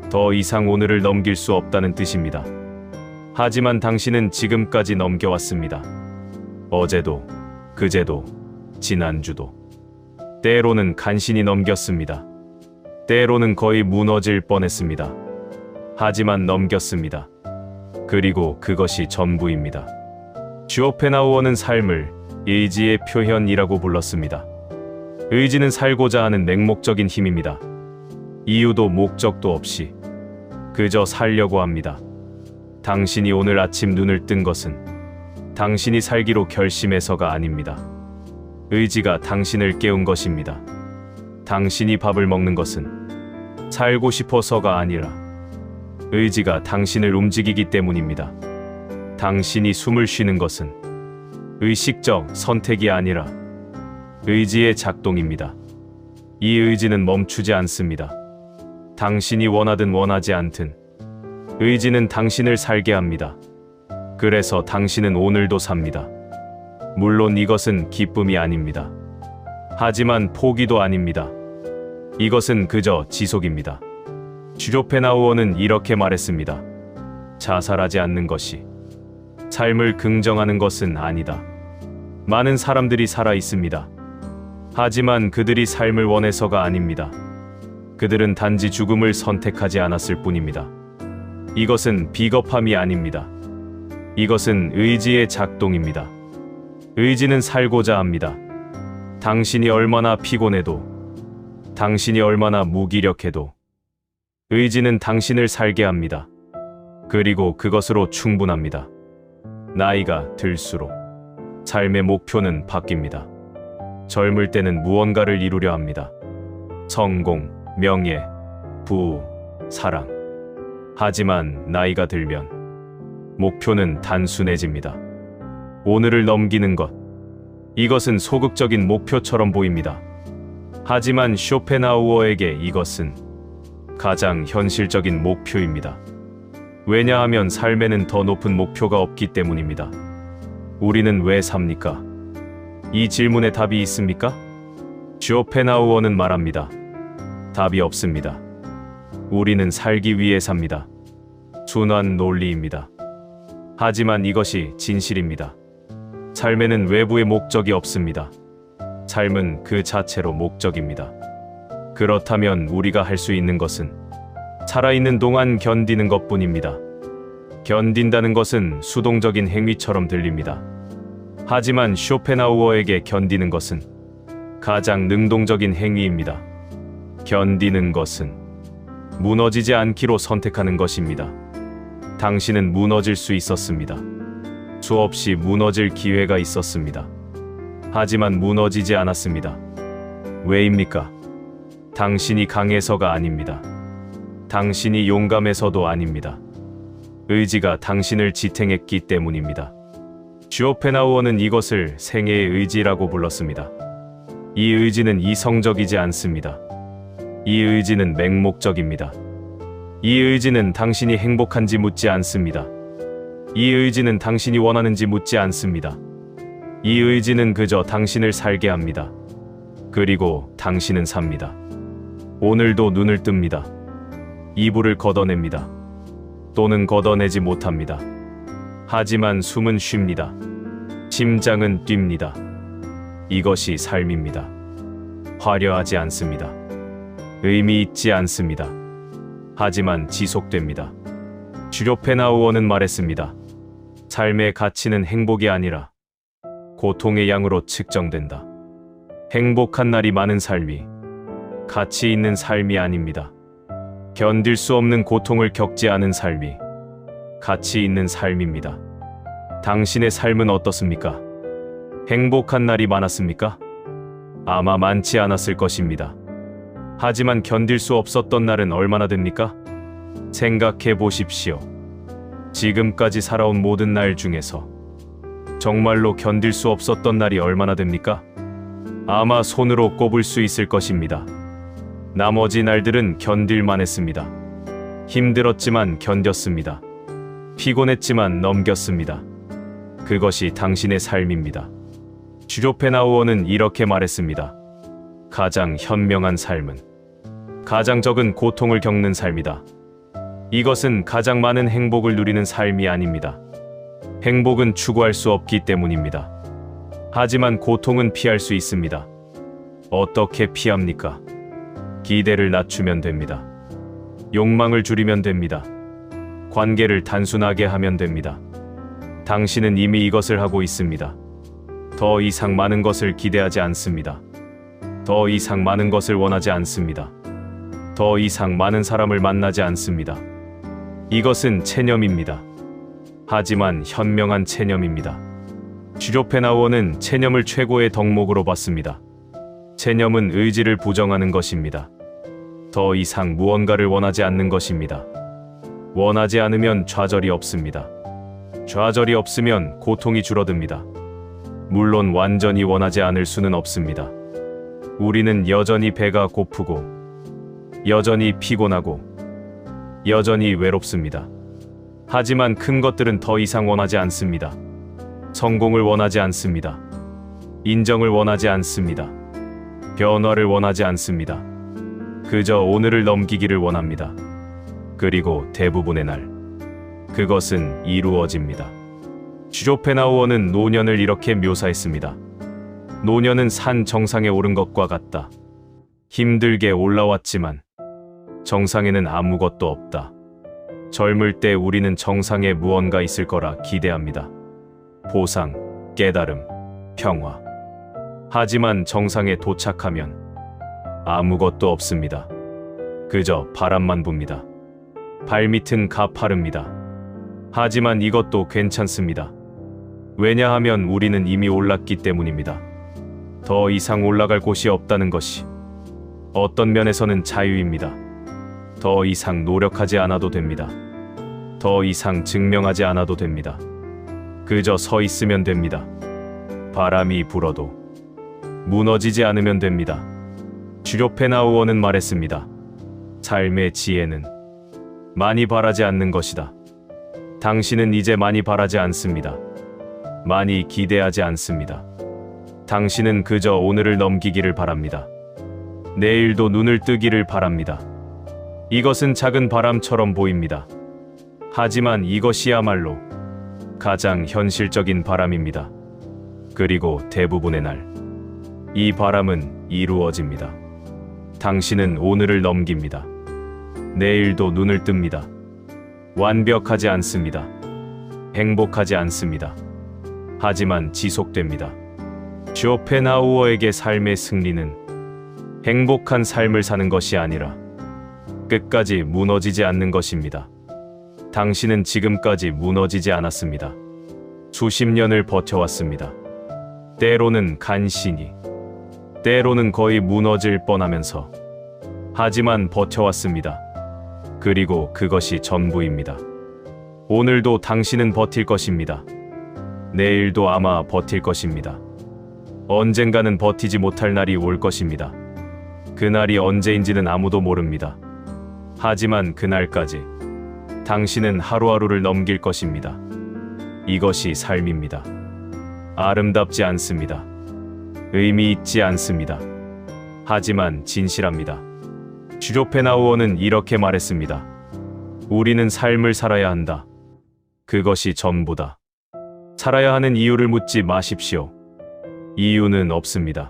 더 이상 오늘을 넘길 수 없다는 뜻입니다. 하지만 당신은 지금까지 넘겨왔습니다. 어제도, 그제도, 지난주도. 때로는 간신히 넘겼습니다. 때로는 거의 무너질 뻔했습니다. 하지만 넘겼습니다. 그리고 그것이 전부입니다. 쇼펜하우어는 삶을 의지의 표현이라고 불렀습니다. 의지는 살고자 하는 맹목적인 힘입니다. 이유도 목적도 없이 그저 살려고 합니다. 당신이 오늘 아침 눈을 뜬 것은 당신이 살기로 결심해서가 아닙니다. 의지가 당신을 깨운 것입니다. 당신이 밥을 먹는 것은 살고 싶어서가 아니라 의지가 당신을 움직이기 때문입니다. 당신이 숨을 쉬는 것은 의식적 선택이 아니라 의지의 작동입니다. 이 의지는 멈추지 않습니다. 당신이 원하든 원하지 않든 의지는 당신을 살게 합니다. 그래서 당신은 오늘도 삽니다. 물론 이것은 기쁨이 아닙니다. 하지만 포기도 아닙니다. 이것은 그저 지속입니다. 쇼펜하우어는 이렇게 말했습니다. 자살하지 않는 것이 삶을 긍정하는 것은 아니다. 많은 사람들이 살아 있습니다. 하지만 그들이 삶을 원해서가 아닙니다. 그들은 단지 죽음을 선택하지 않았을 뿐입니다. 이것은 비겁함이 아닙니다. 이것은 의지의 작동입니다. 의지는 살고자 합니다. 당신이 얼마나 피곤해도, 당신이 얼마나 무기력해도 의지는 당신을 살게 합니다. 그리고 그것으로 충분합니다. 나이가 들수록 삶의 목표는 바뀝니다. 젊을 때는 무언가를 이루려 합니다. 성공, 명예, 부우, 사랑. 하지만 나이가 들면 목표는 단순해집니다. 오늘을 넘기는 것. 이것은 소극적인 목표처럼 보입니다. 하지만 쇼펜하우어에게 이것은 가장 현실적인 목표입니다. 왜냐하면 삶에는 더 높은 목표가 없기 때문입니다. 우리는 왜 삽니까? 이 질문에 답이 있습니까? 쇼펜하우어는 말합니다. 답이 없습니다. 우리는 살기 위해 삽니다. 순환 논리입니다. 하지만 이것이 진실입니다. 삶에는 외부의 목적이 없습니다. 삶은 그 자체로 목적입니다. 그렇다면 우리가 할 수 있는 것은 살아있는 동안 견디는 것뿐입니다. 견딘다는 것은 수동적인 행위처럼 들립니다. 하지만 쇼펜하우어에게 견디는 것은 가장 능동적인 행위입니다. 견디는 것은 무너지지 않기로 선택하는 것입니다. 당신은 무너질 수 있었습니다. 수없이 무너질 기회가 있었습니다. 하지만 무너지지 않았습니다. 왜입니까? 당신이 강해서가 아닙니다. 당신이 용감해서도 아닙니다. 의지가 당신을 지탱했기 때문입니다. 쇼펜하우어는 이것을 생애의 의지라고 불렀습니다. 이 의지는 이성적이지 않습니다. 이 의지는 맹목적입니다. 이 의지는 당신이 행복한지 묻지 않습니다. 이 의지는 당신이 원하는지 묻지 않습니다. 이 의지는 그저 당신을 살게 합니다. 그리고 당신은 삽니다. 오늘도 눈을 뜹니다. 이불을 걷어냅니다. 또는 걷어내지 못합니다. 하지만 숨은 쉽니다. 심장은 뜁니다. 이것이 삶입니다. 화려하지 않습니다. 의미 있지 않습니다. 하지만 지속됩니다. 쇼펜하우어는 말했습니다. 삶의 가치는 행복이 아니라 고통의 양으로 측정된다. 행복한 날이 많은 삶이 가치 있는 삶이 아닙니다. 견딜 수 없는 고통을 겪지 않은 삶이 가치 있는 삶입니다. 당신의 삶은 어떻습니까? 행복한 날이 많았습니까? 아마 많지 않았을 것입니다. 하지만 견딜 수 없었던 날은 얼마나 됩니까? 생각해 보십시오. 지금까지 살아온 모든 날 중에서 정말로 견딜 수 없었던 날이 얼마나 됩니까? 아마 손으로 꼽을 수 있을 것입니다. 나머지 날들은 견딜만 했습니다. 힘들었지만 견뎠습니다. 피곤했지만 넘겼습니다. 그것이 당신의 삶입니다. 쇼펜하우어는 이렇게 말했습니다. 가장 현명한 삶은 가장 적은 고통을 겪는 삶이다. 이것은 가장 많은 행복을 누리는 삶이 아닙니다. 행복은 추구할 수 없기 때문입니다. 하지만 고통은 피할 수 있습니다. 어떻게 피합니까? 기대를 낮추면 됩니다. 욕망을 줄이면 됩니다. 관계를 단순하게 하면 됩니다. 당신은 이미 이것을 하고 있습니다. 더 이상 많은 것을 기대하지 않습니다. 더 이상 많은 것을 원하지 않습니다. 더 이상 많은 사람을 만나지 않습니다. 이것은 체념입니다. 하지만 현명한 체념입니다. 쇼펜하우어는 체념을 최고의 덕목으로 봤습니다. 체념은 의지를 부정하는 것입니다. 더 이상 무언가를 원하지 않는 것입니다. 원하지 않으면 좌절이 없습니다. 좌절이 없으면 고통이 줄어듭니다. 물론 완전히 원하지 않을 수는 없습니다. 우리는 여전히 배가 고프고, 여전히 피곤하고, 여전히 외롭습니다. 하지만 큰 것들은 더 이상 원하지 않습니다. 성공을 원하지 않습니다. 인정을 원하지 않습니다. 변화를 원하지 않습니다. 그저 오늘을 넘기기를 원합니다. 그리고 대부분의 날, 그것은 이루어집니다. 쇼펜하우어는 노년을 이렇게 묘사했습니다. 노년은 산 정상에 오른 것과 같다. 힘들게 올라왔지만 정상에는 아무것도 없다. 젊을 때 우리는 정상에 무언가 있을 거라 기대합니다. 보상, 깨달음, 평화. 하지만 정상에 도착하면 아무것도 없습니다. 그저 바람만 붑니다. 발밑은 가파릅니다. 하지만 이것도 괜찮습니다. 왜냐하면 우리는 이미 올랐기 때문입니다. 더 이상 올라갈 곳이 없다는 것이 어떤 면에서는 자유입니다. 더 이상 노력하지 않아도 됩니다. 더 이상 증명하지 않아도 됩니다. 그저 서 있으면 됩니다. 바람이 불어도 무너지지 않으면 됩니다. 쇼펜하우어는 말했습니다. 삶의 지혜는 많이 바라지 않는 것이다. 당신은 이제 많이 바라지 않습니다. 많이 기대하지 않습니다. 당신은 그저 오늘을 넘기기를 바랍니다. 내일도 눈을 뜨기를 바랍니다. 이것은 작은 바람처럼 보입니다. 하지만 이것이야말로 가장 현실적인 바람입니다. 그리고 대부분의 날, 이 바람은 이루어집니다. 당신은 오늘을 넘깁니다. 내일도 눈을 뜹니다. 완벽하지 않습니다. 행복하지 않습니다. 하지만 지속됩니다. 쇼펜하우어에게 삶의 승리는 행복한 삶을 사는 것이 아니라 끝까지 무너지지 않는 것입니다. 당신은 지금까지 무너지지 않았습니다. 수십 년을 버텨왔습니다. 때로는 간신히, 때로는 거의 무너질 뻔하면서, 하지만 버텨왔습니다. 그리고 그것이 전부입니다. 오늘도 당신은 버틸 것입니다. 내일도 아마 버틸 것입니다. 언젠가는 버티지 못할 날이 올 것입니다. 그날이 언제인지는 아무도 모릅니다. 하지만 그날까지 당신은 하루하루를 넘길 것입니다. 이것이 삶입니다. 아름답지 않습니다. 의미 있지 않습니다. 하지만 진실합니다. 쇼펜하우어는 이렇게 말했습니다. 우리는 삶을 살아야 한다. 그것이 전부다. 살아야 하는 이유를 묻지 마십시오. 이유는 없습니다.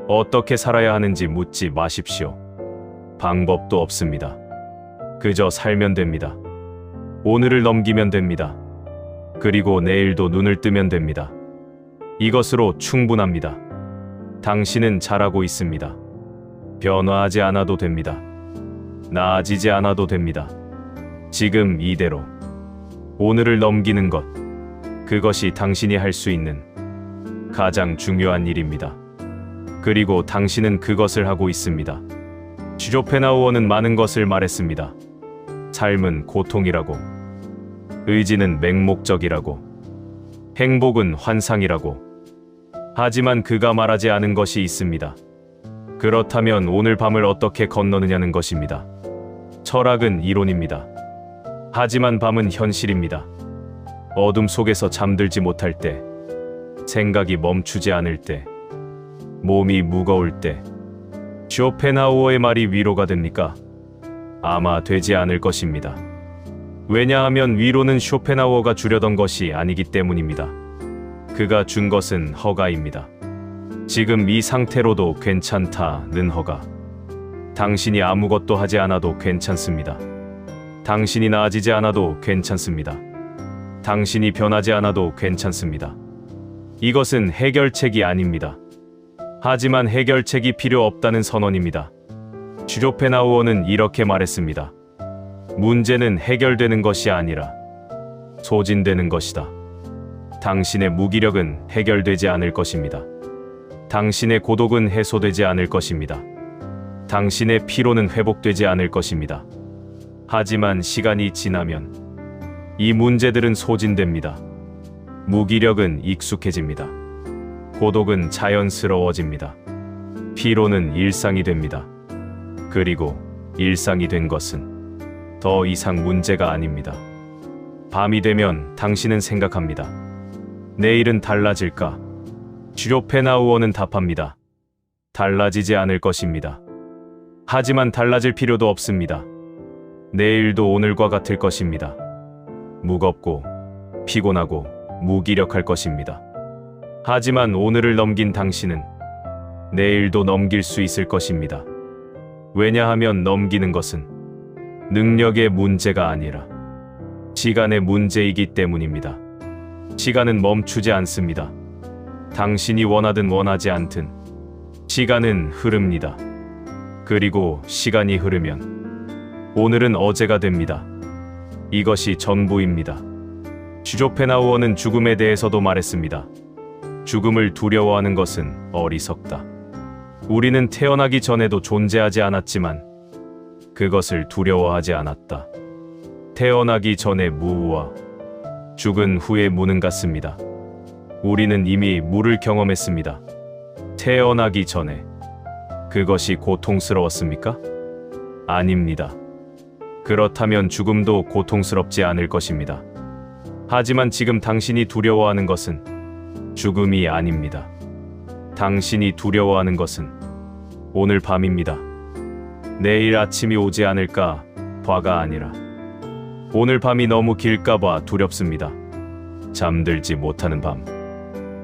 어떻게 살아야 하는지 묻지 마십시오. 방법도 없습니다. 그저 살면 됩니다. 오늘을 넘기면 됩니다. 그리고 내일도 눈을 뜨면 됩니다. 이것으로 충분합니다. 당신은 잘하고 있습니다. 변화하지 않아도 됩니다. 나아지지 않아도 됩니다. 지금 이대로 오늘을 넘기는 것, 그것이 당신이 할 수 있는 가장 중요한 일입니다. 그리고 당신은 그것을 하고 있습니다. 쇼펜하우어는 많은 것을 말했습니다. 삶은 고통이라고, 의지는 맹목적이라고, 행복은 환상이라고. 하지만 그가 말하지 않은 것이 있습니다. 그렇다면 오늘 밤을 어떻게 건너느냐는 것입니다. 철학은 이론입니다. 하지만 밤은 현실입니다. 어둠 속에서 잠들지 못할 때, 생각이 멈추지 않을 때, 몸이 무거울 때, 쇼펜하우어의 말이 위로가 됩니까? 아마 되지 않을 것입니다. 왜냐하면 위로는 쇼펜하우어가 주려던 것이 아니기 때문입니다. 그가 준 것은 허가입니다. 지금 이 상태로도 괜찮다는 허가. 당신이 아무것도 하지 않아도 괜찮습니다. 당신이 나아지지 않아도 괜찮습니다. 당신이 변하지 않아도 괜찮습니다. 이것은 해결책이 아닙니다. 하지만 해결책이 필요 없다는 선언입니다. 쇼펜하우어는 이렇게 말했습니다. 문제는 해결되는 것이 아니라 소진되는 것이다. 당신의 무기력은 해결되지 않을 것입니다. 당신의 고독은 해소되지 않을 것입니다. 당신의 피로는 회복되지 않을 것입니다. 하지만 시간이 지나면 이 문제들은 소진됩니다. 무기력은 익숙해집니다. 고독은 자연스러워집니다. 피로는 일상이 됩니다. 그리고 일상이 된 것은 더 이상 문제가 아닙니다. 밤이 되면 당신은 생각합니다. 내일은 달라질까? 쇼펜하우어는 답합니다. 달라지지 않을 것입니다. 하지만 달라질 필요도 없습니다. 내일도 오늘과 같을 것입니다. 무겁고 피곤하고 무기력할 것입니다. 하지만 오늘을 넘긴 당신은 내일도 넘길 수 있을 것입니다. 왜냐하면 넘기는 것은 능력의 문제가 아니라 시간의 문제이기 때문입니다. 시간은 멈추지 않습니다. 당신이 원하든 원하지 않든 시간은 흐릅니다. 그리고 시간이 흐르면 오늘은 어제가 됩니다. 이것이 전부입니다. 슈조펜하우어는 죽음에 대해서도 말했습니다. 죽음을 두려워하는 것은 어리석다. 우리는 태어나기 전에도 존재하지 않았지만 그것을 두려워하지 않았다. 태어나기 전의 무와 죽은 후의 무는 같습니다. 우리는 이미 무를 경험했습니다. 태어나기 전에 그것이 고통스러웠습니까? 아닙니다. 그렇다면 죽음도 고통스럽지 않을 것입니다. 하지만 지금 당신이 두려워하는 것은 죽음이 아닙니다. 당신이 두려워하는 것은 오늘 밤입니다. 내일 아침이 오지 않을까 봐가 아니라 오늘 밤이 너무 길까봐 두렵습니다. 잠들지 못하는 밤,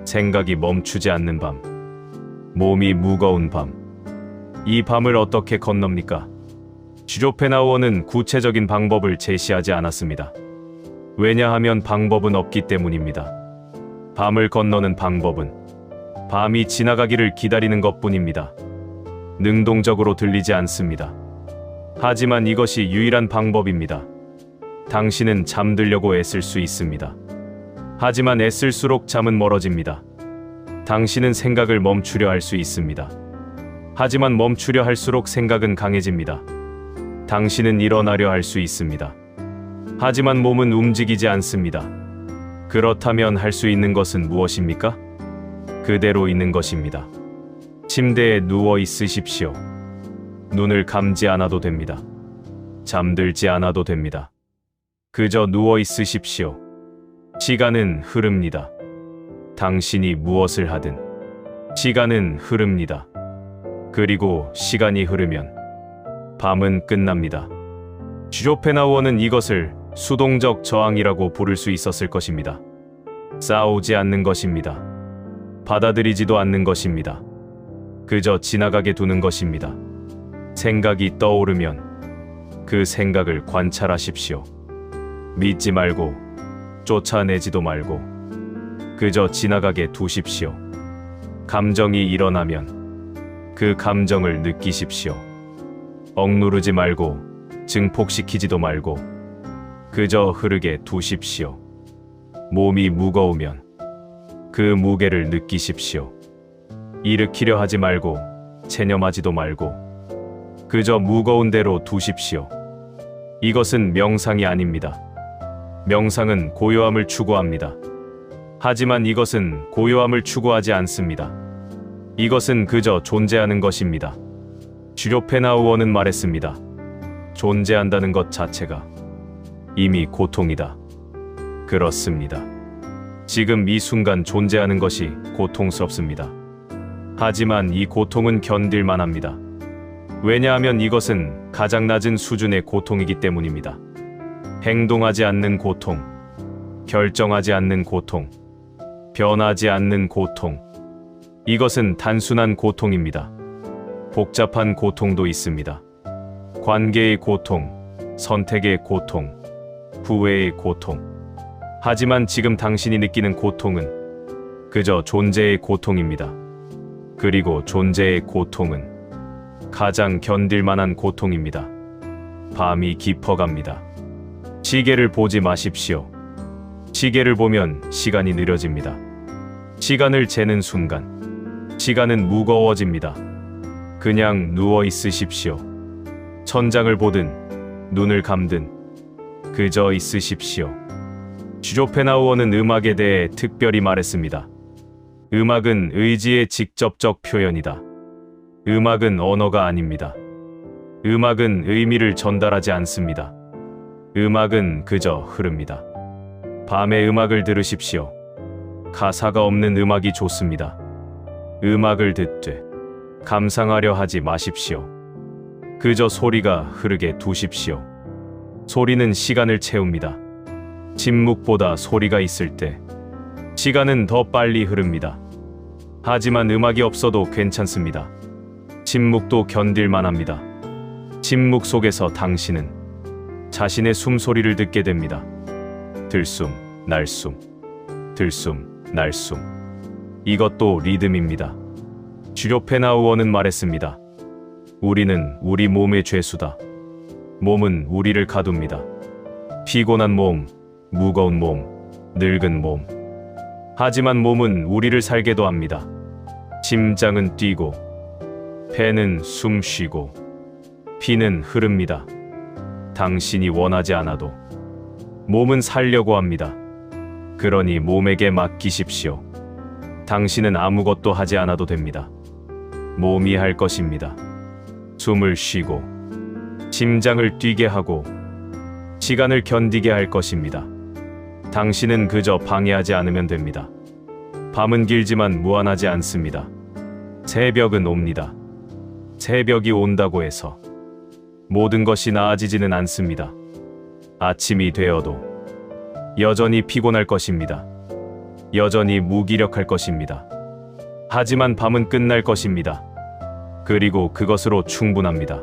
생각이 멈추지 않는 밤, 몸이 무거운 밤. 이 밤을 어떻게 건넙니까? 슈조펜하우어는 구체적인 방법을 제시하지 않았습니다. 왜냐하면 방법은 없기 때문입니다. 밤을 건너는 방법은 밤이 지나가기를 기다리는 것뿐입니다. 능동적으로 들리지 않습니다. 하지만 이것이 유일한 방법입니다. 당신은 잠들려고 애쓸 수 있습니다. 하지만 애쓸수록 잠은 멀어집니다. 당신은 생각을 멈추려 할 수 있습니다. 하지만 멈추려 할수록 생각은 강해집니다. 당신은 일어나려 할 수 있습니다. 하지만 몸은 움직이지 않습니다. 그렇다면 할 수 있는 것은 무엇입니까? 그대로 있는 것입니다. 침대에 누워 있으십시오. 눈을 감지 않아도 됩니다. 잠들지 않아도 됩니다. 그저 누워 있으십시오. 시간은 흐릅니다. 당신이 무엇을 하든 시간은 흐릅니다. 그리고 시간이 흐르면 밤은 끝납니다. 슈조펜하우어는 이것을 수동적 저항이라고 부를 수 있었을 것입니다. 싸우지 않는 것입니다. 받아들이지도 않는 것입니다. 그저 지나가게 두는 것입니다. 생각이 떠오르면 그 생각을 관찰하십시오. 믿지 말고 쫓아내지도 말고 그저 지나가게 두십시오. 감정이 일어나면 그 감정을 느끼십시오. 억누르지 말고 증폭시키지도 말고 그저 흐르게 두십시오. 몸이 무거우면 그 무게를 느끼십시오. 일으키려 하지 말고 체념하지도 말고 그저 무거운 대로 두십시오. 이것은 명상이 아닙니다. 명상은 고요함을 추구합니다. 하지만 이것은 고요함을 추구하지 않습니다. 이것은 그저 존재하는 것입니다. 슈조펜하우어는 말했습니다. 존재한다는 것 자체가 이미 고통이다. 그렇습니다. 지금 이 순간 존재하는 것이 고통스럽습니다. 하지만 이 고통은 견딜만 합니다. 왜냐하면 이것은 가장 낮은 수준의 고통이기 때문입니다. 행동하지 않는 고통, 결정하지 않는 고통, 변하지 않는 고통. 이것은 단순한 고통입니다. 복잡한 고통도 있습니다. 관계의 고통, 선택의 고통, 후회의 고통. 하지만 지금 당신이 느끼는 고통은 그저 존재의 고통입니다. 그리고 존재의 고통은 가장 견딜만한 고통입니다. 밤이 깊어갑니다. 시계를 보지 마십시오. 시계를 보면 시간이 느려집니다. 시간을 재는 순간 시간은 무거워집니다. 그냥 누워 있으십시오. 천장을 보든 눈을 감든 그저 있으십시오. 슈조펜하우어는 음악에 대해 특별히 말했습니다. 음악은 의지의 직접적 표현이다. 음악은 언어가 아닙니다. 음악은 의미를 전달하지 않습니다. 음악은 그저 흐릅니다. 밤에 음악을 들으십시오. 가사가 없는 음악이 좋습니다. 음악을 듣되 감상하려 하지 마십시오. 그저 소리가 흐르게 두십시오. 소리는 시간을 채웁니다. 침묵보다 소리가 있을 때 시간은 더 빨리 흐릅니다. 하지만 음악이 없어도 괜찮습니다. 침묵도 견딜만 합니다. 침묵 속에서 당신은 자신의 숨소리를 듣게 됩니다. 들숨, 날숨, 들숨, 날숨. 이것도 리듬입니다. 슈쇼펜하우어는 말했습니다. 우리는 우리 몸의 죄수다. 몸은 우리를 가둡니다. 피곤한 몸, 무거운 몸, 늙은 몸. 하지만 몸은 우리를 살게도 합니다. 심장은 뛰고, 폐는 숨 쉬고, 피는 흐릅니다. 당신이 원하지 않아도 몸은 살려고 합니다. 그러니 몸에게 맡기십시오. 당신은 아무것도 하지 않아도 됩니다. 몸이 할 것입니다. 숨을 쉬고, 심장을 뛰게 하고, 시간을 견디게 할 것입니다. 당신은 그저 방해하지 않으면 됩니다. 밤은 길지만 무한하지 않습니다. 새벽은 옵니다. 새벽이 온다고 해서 모든 것이 나아지지는 않습니다. 아침이 되어도 여전히 피곤할 것입니다. 여전히 무기력할 것입니다. 하지만 밤은 끝날 것입니다. 그리고 그것으로 충분합니다.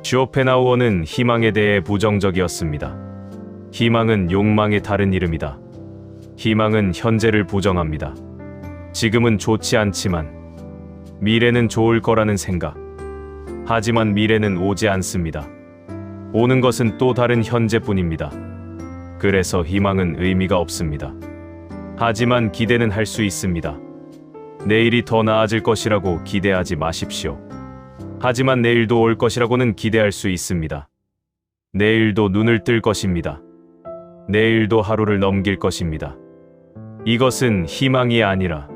쇼펜하우어는 희망에 대해 부정적이었습니다. 희망은 욕망의 다른 이름이다. 희망은 현재를 부정합니다. 지금은 좋지 않지만 미래는 좋을 거라는 생각. 하지만 미래는 오지 않습니다. 오는 것은 또 다른 현재뿐입니다. 그래서 희망은 의미가 없습니다. 하지만 기대는 할 수 있습니다. 내일이 더 나아질 것이라고 기대하지 마십시오. 하지만 내일도 올 것이라고는 기대할 수 있습니다. 내일도 눈을 뜰 것입니다. 내일도 하루를 넘길 것입니다. 이것은 희망이 아니라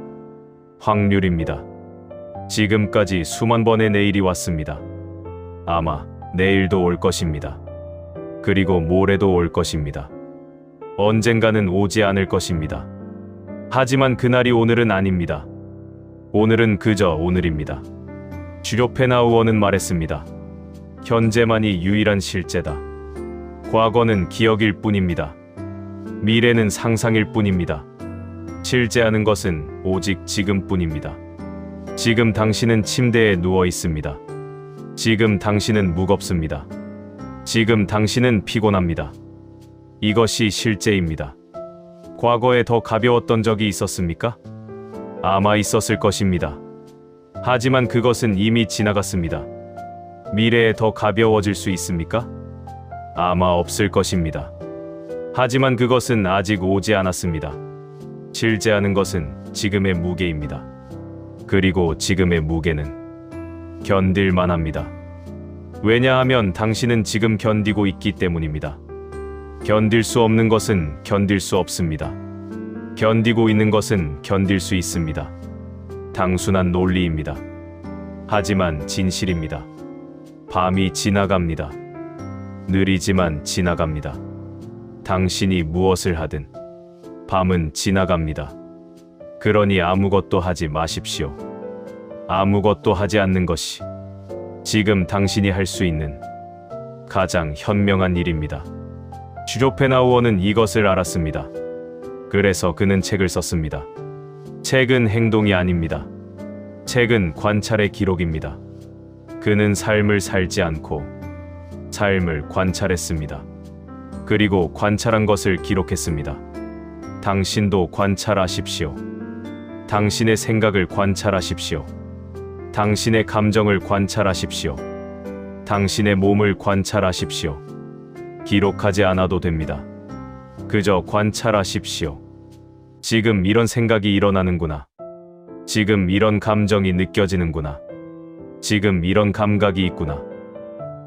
확률입니다. 지금까지 수만 번의 내일이 왔습니다. 아마 내일도 올 것입니다. 그리고 모레도 올 것입니다. 언젠가는 오지 않을 것입니다. 하지만 그날이 오늘은 아닙니다. 오늘은 그저 오늘입니다. 슈쇼펜하우어는 말했습니다. 현재만이 유일한 실제다. 과거는 기억일 뿐입니다. 미래는 상상일 뿐입니다. 실제하는 것은 오직 지금뿐입니다. 지금 당신은 침대에 누워 있습니다. 지금 당신은 무겁습니다. 지금 당신은 피곤합니다. 이것이 실제입니다. 과거에 더 가벼웠던 적이 있었습니까? 아마 있었을 것입니다. 하지만 그것은 이미 지나갔습니다. 미래에 더 가벼워질 수 있습니까? 아마 없을 것입니다. 하지만 그것은 아직 오지 않았습니다. 실제하는 것은 지금의 무게입니다. 그리고 지금의 무게는 견딜만 합니다. 왜냐하면 당신은 지금 견디고 있기 때문입니다. 견딜 수 없는 것은 견딜 수 없습니다. 견디고 있는 것은 견딜 수 있습니다. 단순한 논리입니다. 하지만 진실입니다. 밤이 지나갑니다. 느리지만 지나갑니다. 당신이 무엇을 하든 밤은 지나갑니다. 그러니 아무것도 하지 마십시오. 아무것도 하지 않는 것이 지금 당신이 할 수 있는 가장 현명한 일입니다. 슈쇼펜하우어는 이것을 알았습니다. 그래서 그는 책을 썼습니다. 책은 행동이 아닙니다. 책은 관찰의 기록입니다. 그는 삶을 살지 않고 삶을 관찰했습니다. 그리고 관찰한 것을 기록했습니다. 당신도 관찰하십시오. 당신의 생각을 관찰하십시오. 당신의 감정을 관찰하십시오. 당신의 몸을 관찰하십시오. 기록하지 않아도 됩니다. 그저 관찰하십시오. 지금 이런 생각이 일어나는구나. 지금 이런 감정이 느껴지는구나. 지금 이런 감각이 있구나.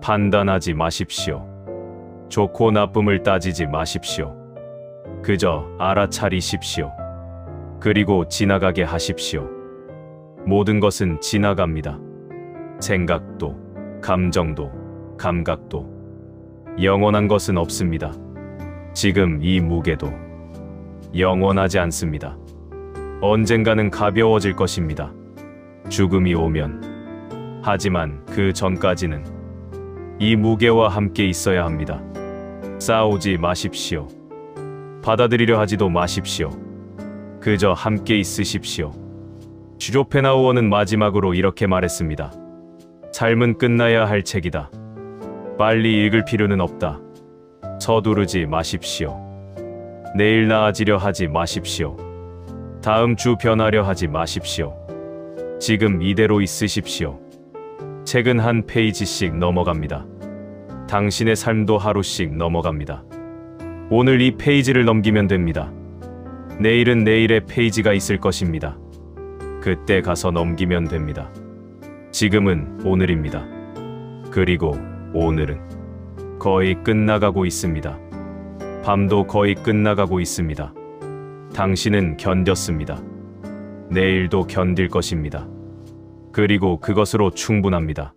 판단하지 마십시오. 좋고 나쁨을 따지지 마십시오. 그저 알아차리십시오. 그리고 지나가게 하십시오. 모든 것은 지나갑니다. 생각도, 감정도, 감각도. 영원한 것은 없습니다. 지금 이 무게도 영원하지 않습니다. 언젠가는 가벼워질 것입니다. 죽음이 오면. 하지만 그 전까지는 이 무게와 함께 있어야 합니다. 싸우지 마십시오. 받아들이려 하지도 마십시오. 그저 함께 있으십시오. 쇼펜하우어는 마지막으로 이렇게 말했습니다. 삶은 끝나야 할 책이다. 빨리 읽을 필요는 없다. 서두르지 마십시오. 내일 나아지려 하지 마십시오. 다음 주 변하려 하지 마십시오. 지금 이대로 있으십시오. 책은 한 페이지씩 넘어갑니다. 당신의 삶도 하루씩 넘어갑니다. 오늘 이 페이지를 넘기면 됩니다. 내일은 내일의 페이지가 있을 것입니다. 그때 가서 넘기면 됩니다. 지금은 오늘입니다. 그리고 오늘은 거의 끝나가고 있습니다. 밤도 거의 끝나가고 있습니다. 당신은 견뎠습니다. 내일도 견딜 것입니다. 그리고 그것으로 충분합니다.